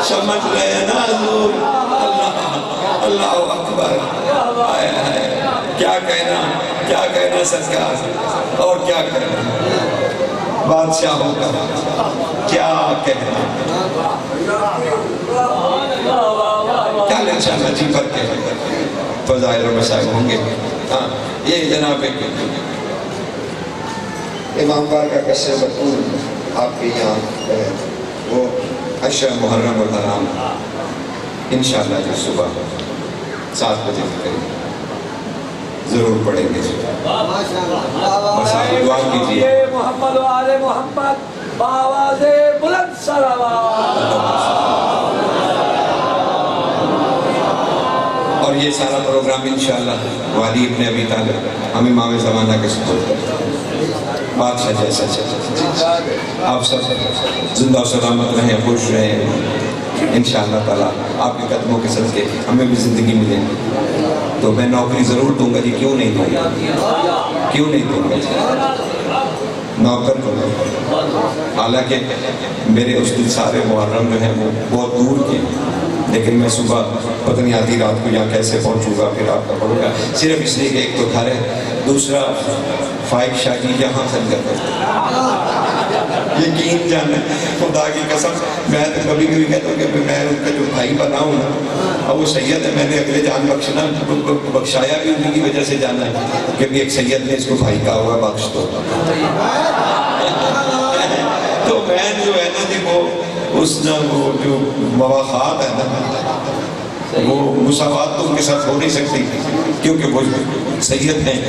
سمجھ رہے ہیں نا حضور؟ اللہ اکبر. کیا کہنا سرکار، اور کیا کہنا بادشاہوں کا، کیا کہنا. چل انشاءاللہ جی پر کے فضائل و مسائل ہوں گے. ہاں یہ جناب امام بار کا قصہ بطول آپ کے یہاں ہے، وہ عشر محرم الحرام انشاءاللہ جو صبح 7 بجے کے قریب ضرور پڑھیں گے. بس آپ دعا کیجیے. محمد و آل محمد بآواز بلند صلوات. اور یہ سارا پروگرام انشاءاللہ والی ابن ابی طالب ہم امام زمانہ کے سپورٹ بادشاہ جیسا چلتا. آپ سب زندہ و سلامت رہیں، خوش رہیں انشاءاللہ تعالیٰ. آپ کے قدموں کے صدقے ہمیں بھی زندگی ملے. تو میں نوکری ضرور دوں گا جی. کیوں نہیں دوں گا؟ کیوں نہیں دوں گا جی؟ نوکر دوں گا. حالانکہ میرے اس دن سارے محرم جو ہیں وہ بہت دور کے، لیکن میں صبح پتہ نہیں آدھی رات کو یہاں کیسے پہنچوں گا، پھر آپ کا پڑھوں گا. صرف اس لیے کہ ایک تو گھر ہے، دوسرا فائق شاہ جی یہاں خنجر کرتے ہیں. یقین جانا خدا کی قسم. میں تو کبھی کبھی کہتا ہوں کہ میں ان کا جو بھائی بنا ہوں نا، اب وہ سید ہے، میں نے اگلے جان بخشنا بخشایا بھی انہی کی وجہ سے جانا ہے کہ ایک سید نے اس کو بھائی کہا ہوا، بخش دو. تو میں جو ہے نا جی وہ اس وہ جو مواخات ہے نا، وہ مساوات تو ان کے ساتھ ہو نہیں سکتی کیونکہ وہ سید ہیں،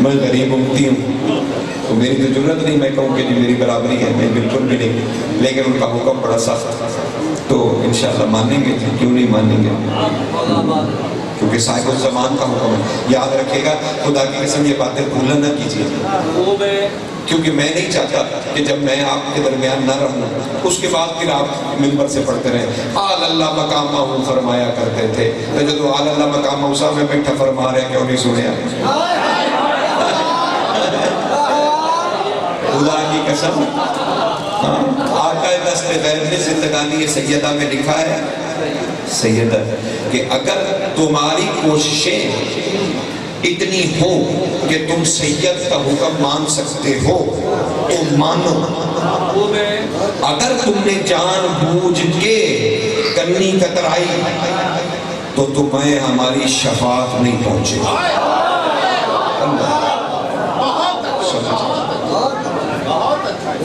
میں غریب امتی ہوں. تو میری تو ضرورت نہیں میں کہوں کہ جی میری برابری ہے، میں بالکل بھی نہیں. لیکن ان کا حکم بڑا سخت، تو انشاءاللہ مانیں گے. کیوں نہیں مانیں گے؟ کیونکہ صاحب الزمان کا حکم ہے. یاد رکھے گا، خدا کی قسم یہ باتیں بھولا نہ کیجیے، کیونکہ میں نہیں چاہتا کہ جب میں آپ کے درمیان نہ رہوں اس کے بعد پھر آپ منبر سے پڑھتے رہیں آل اللہ مقامہ فرمایا کرتے تھے. تو جب آل اللہ مقامہ صاحب میں بیٹھا فرما رہے کیوں نہیں سنیا؟ خدا کی قسم. آقا دست غیر نے زندگانی سیدہ میں لکھا ہے، سیدہ کہ اگر تمہاری کوششیں اتنی ہو کہ تم سید کا حکم مان سکتے ہو تو مانو. اگر تم نے جان بوجھ کے کرنی کترائی تو تمہیں ہماری شفاعت نہیں پہنچے.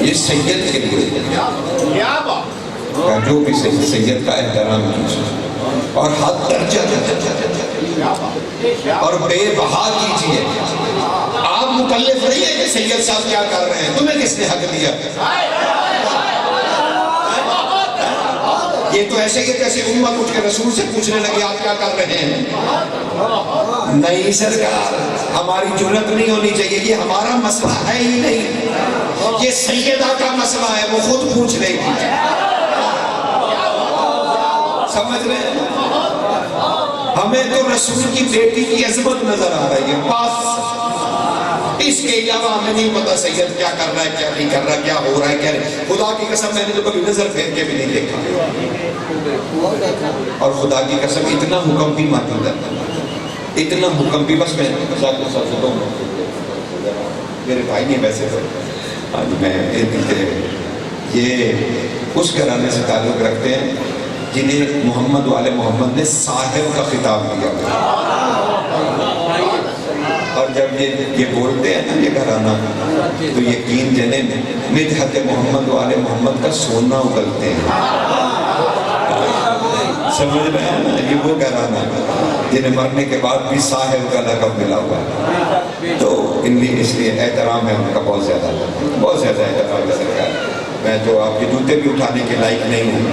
یہ سید کے لیے جو بھی سید کا احترام کیجیے اور حد درجہ اور بے بہا کیجیے. آپ مکلف نہیں ہے کہ سید صاحب کیا کر رہے ہیں، تمہیں کس نے حق دیا؟ یہ تو ایسے ہی جیسے امت اٹھ کے رسول سے پوچھنے لگے آپ کیا کر رہے ہیں. نہیں سرکار، ہماری جرات نہیں ہونی چاہیے، یہ ہمارا مسئلہ ہے ہی نہیں، یہ سیدہ کا مسئلہ ہے، وہ خود پوچھ لے گی. سمجھ رہے ہیں؟ ہمیں تو رسول کی بیٹی کی عظمت نظر آ رہی ہے بس، اس کے علاوہ ہمیں نہیں پتا سید کیا کر رہا ہے، کیا نہیں کر رہا ہے، کیا ہو رہا ہے، کیا نہیں. خدا کی قسم میں نے تو کبھی نظر پھیر کے بھی نہیں دیکھا. اور خدا کی قسم اتنا حکم بھی مانتا ہے، اتنا حکم بھی. بس میں میرے بھائی نے ویسے تو آج میں یہ اس گھرانے سے تعلق رکھتے ہیں جنہیں محمد والے محمد نے صاحب کا خطاب دیا. اور جب یہ بولتے ہیں نا یہ گھرانہ تو یقین جنے مدحت محمد والے محمد کا سونا اگلتے ہیں. سمجھ رہے ہیں نا؟ یہ وہ گھرانہ جنہیں مرنے کے بعد بھی صاحب کا لقب ملا ہوا ہے. تو اس لیے احترام ہے ان کا بہت زیادہ احترام ہے سرکار. میں تو آپ کے جوتے بھی اٹھانے کے لائق نہیں ہوں،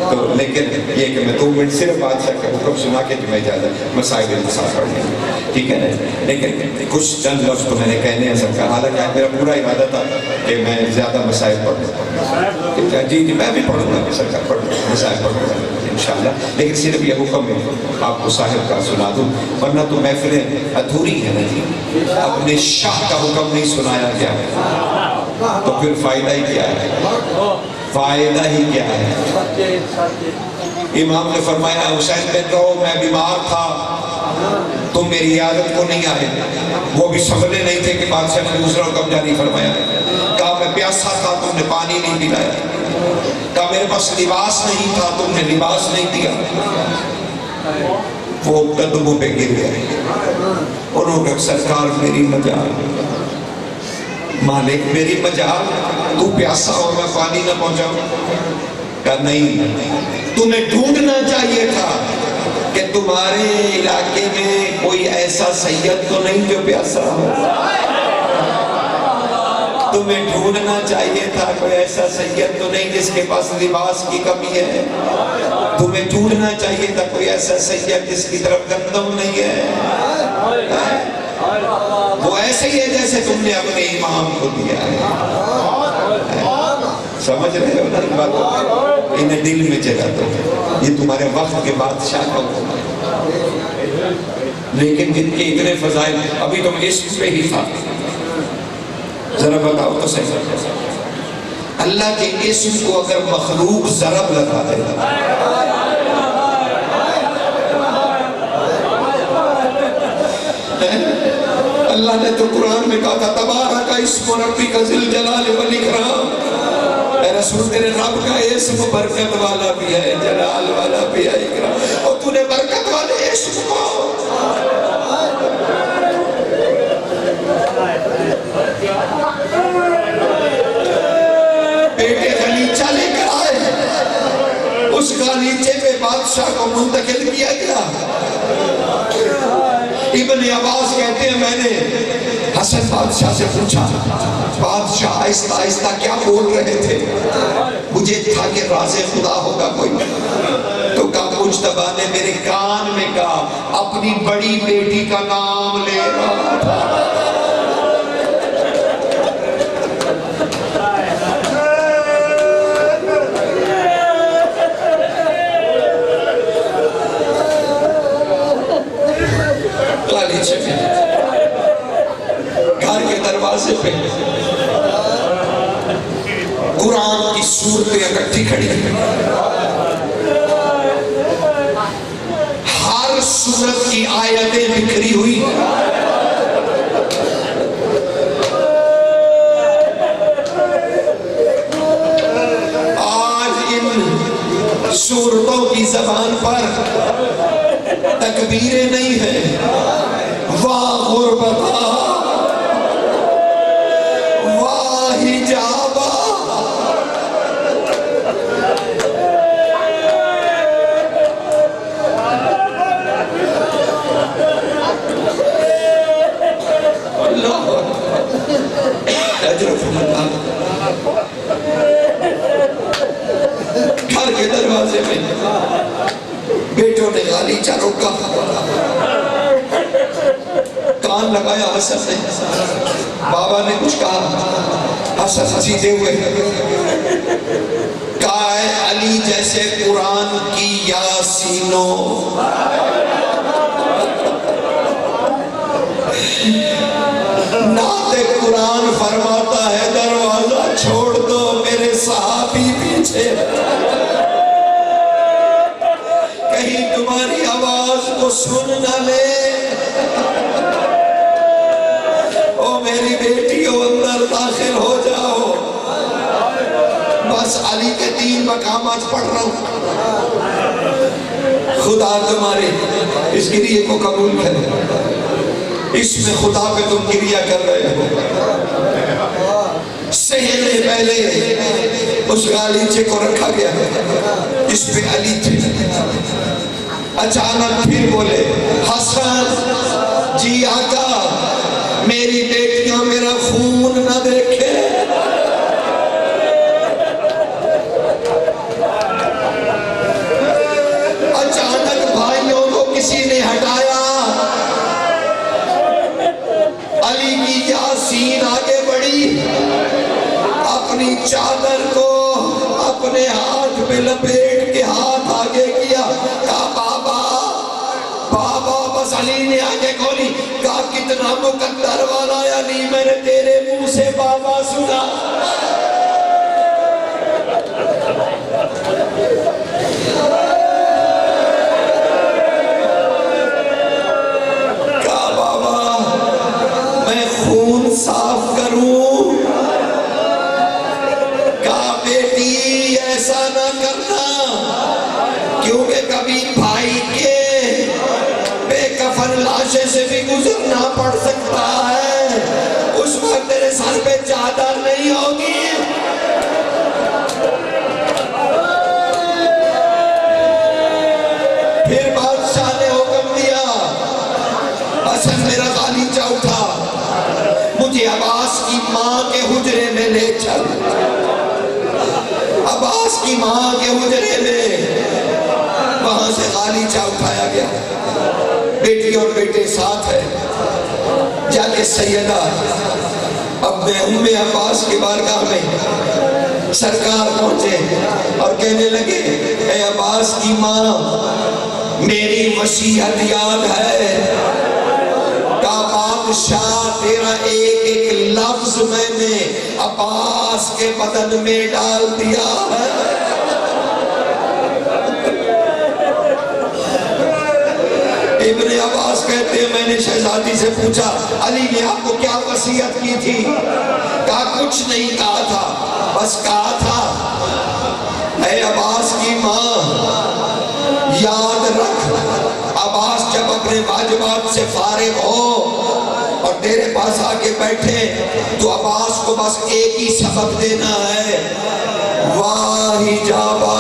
تو لیکن یہ کہ میں 2 منٹ صرف بادشاہ کا حکم سنا کے تمہیں اجازت مسائل انتصاب پڑھنے کی، ٹھیک ہے نا؟ لیکن کچھ چند لفظ تو میں نے کہنے ہیں سرکار، حالانکہ میرا پورا ارادہ تھا کہ میں زیادہ مسائل پڑھوں، جی میں بھی پڑھوں گا سرکار، پڑھوں گا مسائل پڑھوں گا انشاءاللہ، لیکن صرف یہ حکم ہے آپ کو صاحب کا سنا دوں، ورنہ تو محفلیں ادھوری ہیں نا جی، اپنے شاہ کا حکم نہیں سنایا گیا تو پھر فائدہ ہی کیا ہے؟ فائدہ ہی کیا ہے؟ امام نے فرمایا حسین بن رہو میں بیمار تھا، تم میری عادت کو نہیں آئے، وہ بھی سنبھلے نہیں تھے کہ بادشاہ نے دوسرا حکم جاری فرمایا، کہا میں پیاسا تھا تم نے پانی نہیں پلایا، کہا میرے پاس لباس نہیں تھا تم نے لباس نہیں دیا، وہ قدموں پہ گر گئے، انہوں نے سرکار میری مجال، مالک میری مجال، تو پیاسا ہو میں پانی نہ پہنچاؤں؟ کہا نہیں، تمہیں ڈھونڈنا چاہیے تھا کہ تمہارے علاقے میں کوئی ایسا سید تو نہیں جو پیاسا ہو، تمہیں ڈھونڈنا چاہیے تھا کوئی ایسا سید تو نہیں جس کے پاس لباس کی کمی ہے، تمہیں ڈھونڈنا چاہیے تھا کوئی ایسا سید جس کی طرف گندم نہیں ہے، وہ ایسے ہی ہے جیسے تم نے اپنے امام کو دیا ہے، سمجھ رہے ہو نا بات کو؟ انہیں دل میں جگہ دو، یہ تمہارے وقت کے بادشاہ کا حکم ہے، لیکن جن کے اتنے فضائل، ابھی تم عشق پہ ہی تھا، ذرا بتاؤ تو صحیح، اللہ کے عشق کو اگر مخلوق ضرب لگا دے، اللہ نے تو قرآن میں کہا تھا تبارک اسم ربک ذی الجلال والاکرام، اے رسول تیرے رب کا اسم برکت والا بھی ہے، جلال والا بھی ہے، اکرام، اور تو نے برکت والے اسم کو بیٹے غلیچہ لے کر آئے، اس غلیچے پہ بادشاہ کو منتقل کیا گیا۔ ابن عباس کہتے ہیں میں نے حسن بادشاہ سے پوچھا بادشاہ آہستہ آہستہ کیا بول رہے تھے، مجھے تھا کہ راز خدا ہوگا کوئی، تو کہا مجتبیٰ نے میرے کان میں کہا اپنی بڑی بیٹی کا نام لے رہا تھا۔ گھر کے دروازے پہ قرآن کی سورتیں اکٹھی کھڑی ہیں، ہر سورت کی آیتیں بکھری ہوئی، آج ان سورتوں کی زبان پر تکبیریں نہیں ہیں، واہ غربتا واہ حجابا، اللہ اجرکم اللہ۔ گھر کے دروازے میں بیٹوں نے غالیچہ روکا، کان لگایا حسن نے، بابا نے کچھ کہا، حسن سیدھے ہوئے، کہا ہے علی جیسے قرآن کی یاسینوں، نعت قرآن فرماتا ہے دروازہ چھوڑ دو میرے صحابی پیچھے، کہیں تمہاری آواز کو سن نہ لے، او میری بیٹیوں اندر داخل ہو جاؤ، بس علی کے 3 مقامات پڑھ رہا ہوں، خدا تمہارے اس گریے کو قبول کرے، اس میں خدا پہ تم گریہ کر رہے ہو۔ صحن سے پہلے اس غالیچے کو رکھا گیا، اس پہ علی تھے، اچانک پھر بولے حسن جی آقا میری بیٹیاں میرا خون نہ دیکھے، علی کی یاسین آگے بڑھی، اپنی چادر کو اپنے ہاتھ پہ لپیٹ کے ہاتھ آگے کیا، کہا بابا بابا، بس علی نے آگے کھولی، کہا کتنا مقدر والا علی، میں نے تیرے منہ سے بابا سنا۔ کہا بابا میں خون صاف کروں؟ کہا بیٹی ایسا نہ کرنا، کیونکہ کبھی بھائی کے بے کفن لاشے سے بھی گزرنا پڑ سکتا ہے، اس وقت تیرے سر پہ چادر نہیں ہوگی۔ پھر بادشاہ نے حکم دیا، حسن میرا غالیچہ اٹھا، مجھے عباس کی ماں کے حجرے میں لے چل۔ عباس کی ماں کے حجرے میں وہاں سے غالیچہ اٹھایا گیا، بیٹی اور بیٹے ساتھ ہے، جا کے سیدہ اب ام عباس کی بارگاہ میں سرکار پہنچے اور کہنے لگے، اے عباس کی ماں، میری وصیت یاد ہے؟ کہا بادشاہ تیرا ایک ایک لفظ میں نے عباس کے بدن میں ڈال دیا ہے۔ ابن عباس کہتے ہیں میں نے شہزادی سے پوچھا علی نے آپ کو کیا وصیت کی تھی؟ کہا کچھ نہیں کہا تھا، بس کہا تھا اے عباس کی ماں یاد رکھ، عباس جب اپنے واجبات سے فارغ ہو اور تیرے پاس آ کے بیٹھے تو عباس کو بس ایک ہی سبق دینا ہے، واہ جابا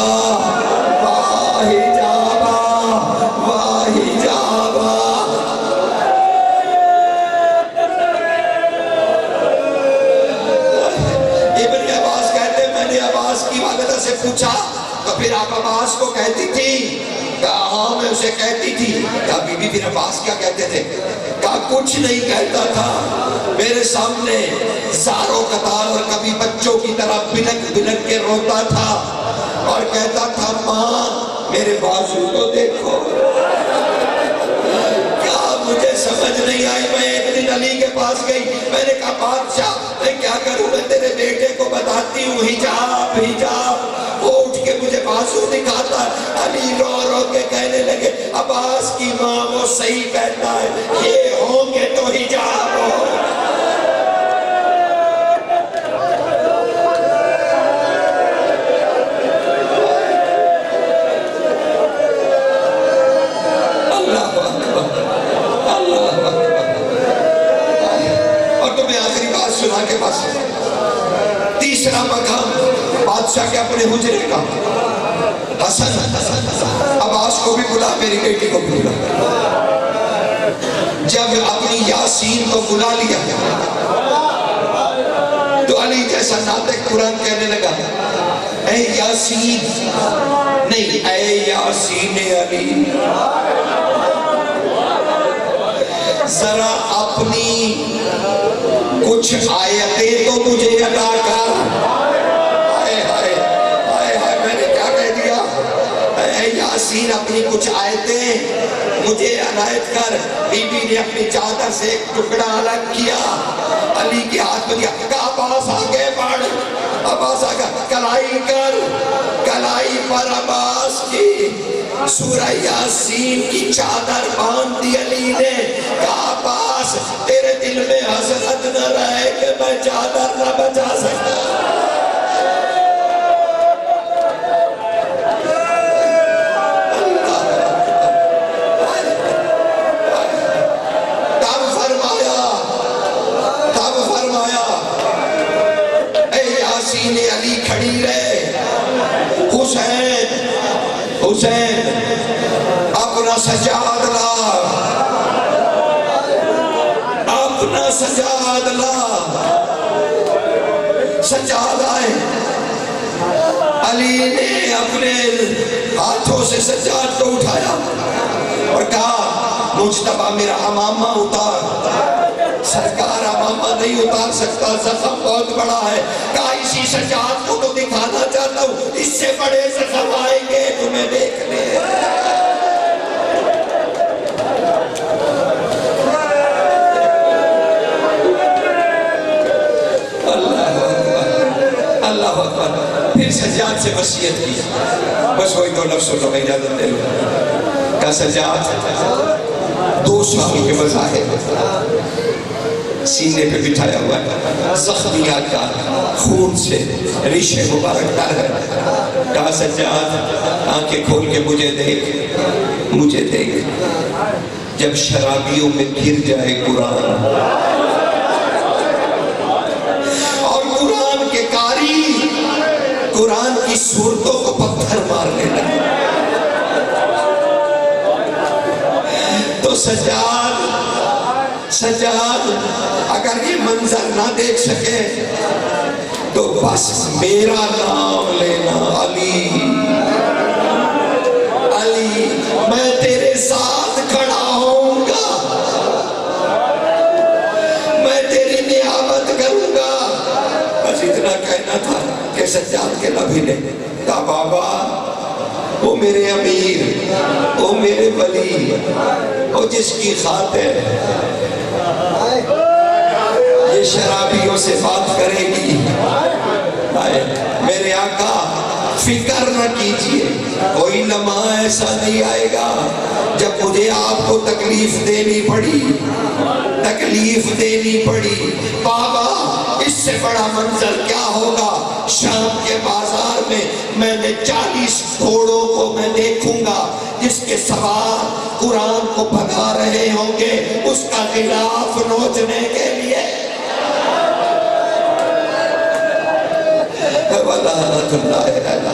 واہ جابا واہ جابا۔ ابن عباس کہتے میں نے عباس کی والدہ سے پوچھا تو پھر آپ عباس کو کہتی تھی؟ کہا ہاں میں اسے کہتی تھی۔ کہا بی بی پھر عباس کیا کہتے تھے؟ کہا کچھ نہیں کہتا تھا، میرے سامنے زاروں قطار اور کبھی بچوں کی طرح بلک بلک کے روتا تھا اور کہتا تھا ماں میرے بازو کو دیکھو۔ کیا مجھے سمجھ نہیں آئی، میں ایک دن علی کے پاس گئی، میں نے کہا بادشاہ میں کیا کروں، میں تیرے بیٹے کو بتاتی ہوں حجاب حجاب، وہ اٹھ کے مجھے بازو دکھاتا ہے۔ علی رو رو کے کہنے لگے عباس کی ماں وہ صحیح کہتا ہے، یہ ہوں گے تو حجاب ہو۔ اللہ اکبر اللہ اکبر۔ اور تمہیں آخری بات سنا کے بس، تیسرا مقام بادشاہ کے اپنے حجرے کا، حسن عباس کو بھی بلا، میری بیٹی کو بھی بلا۔ جب اپنی یاسین کو بلا لیا تو علی جیسا ناطق قرآن کہنے لگا اے یاسین، نہیں اے یاسین علی، ذرا اپنی کچھ آیتیں تو مجھے ادا کر۔ میں نے کیا کہہ دیا؟ اے یاسین اپنی کچھ آیتیں مجھے عنایت کر۔ بی بی نے اپنی چادر سے ایک ٹکڑا الگ کیا، علی کے ہاتھ میں دیا، کہا عباس آگے بڑھ، عباس آگے کلائی کر، کلائی پر عباس کی سورہ یاسین کی چادر باندھ دی علی نے، کہا عباس تیرے دل میں حسرت نہ رہے کہ میں چادر نہ بچا سکتا۔ علی کھڑی رہے، حسین اپنا سجاد لا، اپنا سجاد لا، سجاد آئے۔ علی نے اپنے ہاتھوں سے سجاد کو اٹھایا اور کہا مجتبیٰ میرا امامہ اتار۔ سرکار امامہ نہیں اتار سکتا، زخم بہت بڑا ہے، کہا اسی سجاد کو تو دکھانا چاہتا ہوں، اس سے بڑے زخم آئیں گے تمہیں دیکھنے۔ اللہ اکبر۔ پھر سجاد سے وصیت کی، بس وہی دو لفظ سنو، میں اجازت دے لوں۔ کہا سجاد 2 سال کے مظاہر سینے پہ بٹھایا ہوا ہے، زخمی آقا خون سے ریشے مبارک دار ہے۔ کہا سجاد آنکھیں کھول کے مجھے دیکھ، مجھے دیکھ، جب شرابیوں میں گر جائے قرآن اور قرآن کے قاری قرآن کی صورتوں کو پتھر مارنے لگے، تو سجاد اگر یہ منظر نہ دیکھ سکے تو بس میرا نام لینا، علی علی، میں تیرے ساتھ کھڑا ہوں گا، میں تیری نیابت کروں گا۔ بس اتنا کہنا تھا کہ سجاد کے لب ہلے، کہا بابا وہ میرے امیر، وہ میرے ولی، وہ جس کی خاطر یہ شرابیوں سے بات کرے گی، میرے آقا فکر نہ کیجئے، کوئی لمحہ ایسا نہیں آئے گا جب مجھے آپ کو تکلیف دینی پڑی۔ بابا اس سے بڑا منظر کیا ہوگا؟ شام کے بازار میں نے 40 گھوڑوں کو میں دیکھوں گا جس کے سوار قرآن کو بھگا رہے ہوں گے اس کا غلاف نوچنے کے لیے۔ وَلَا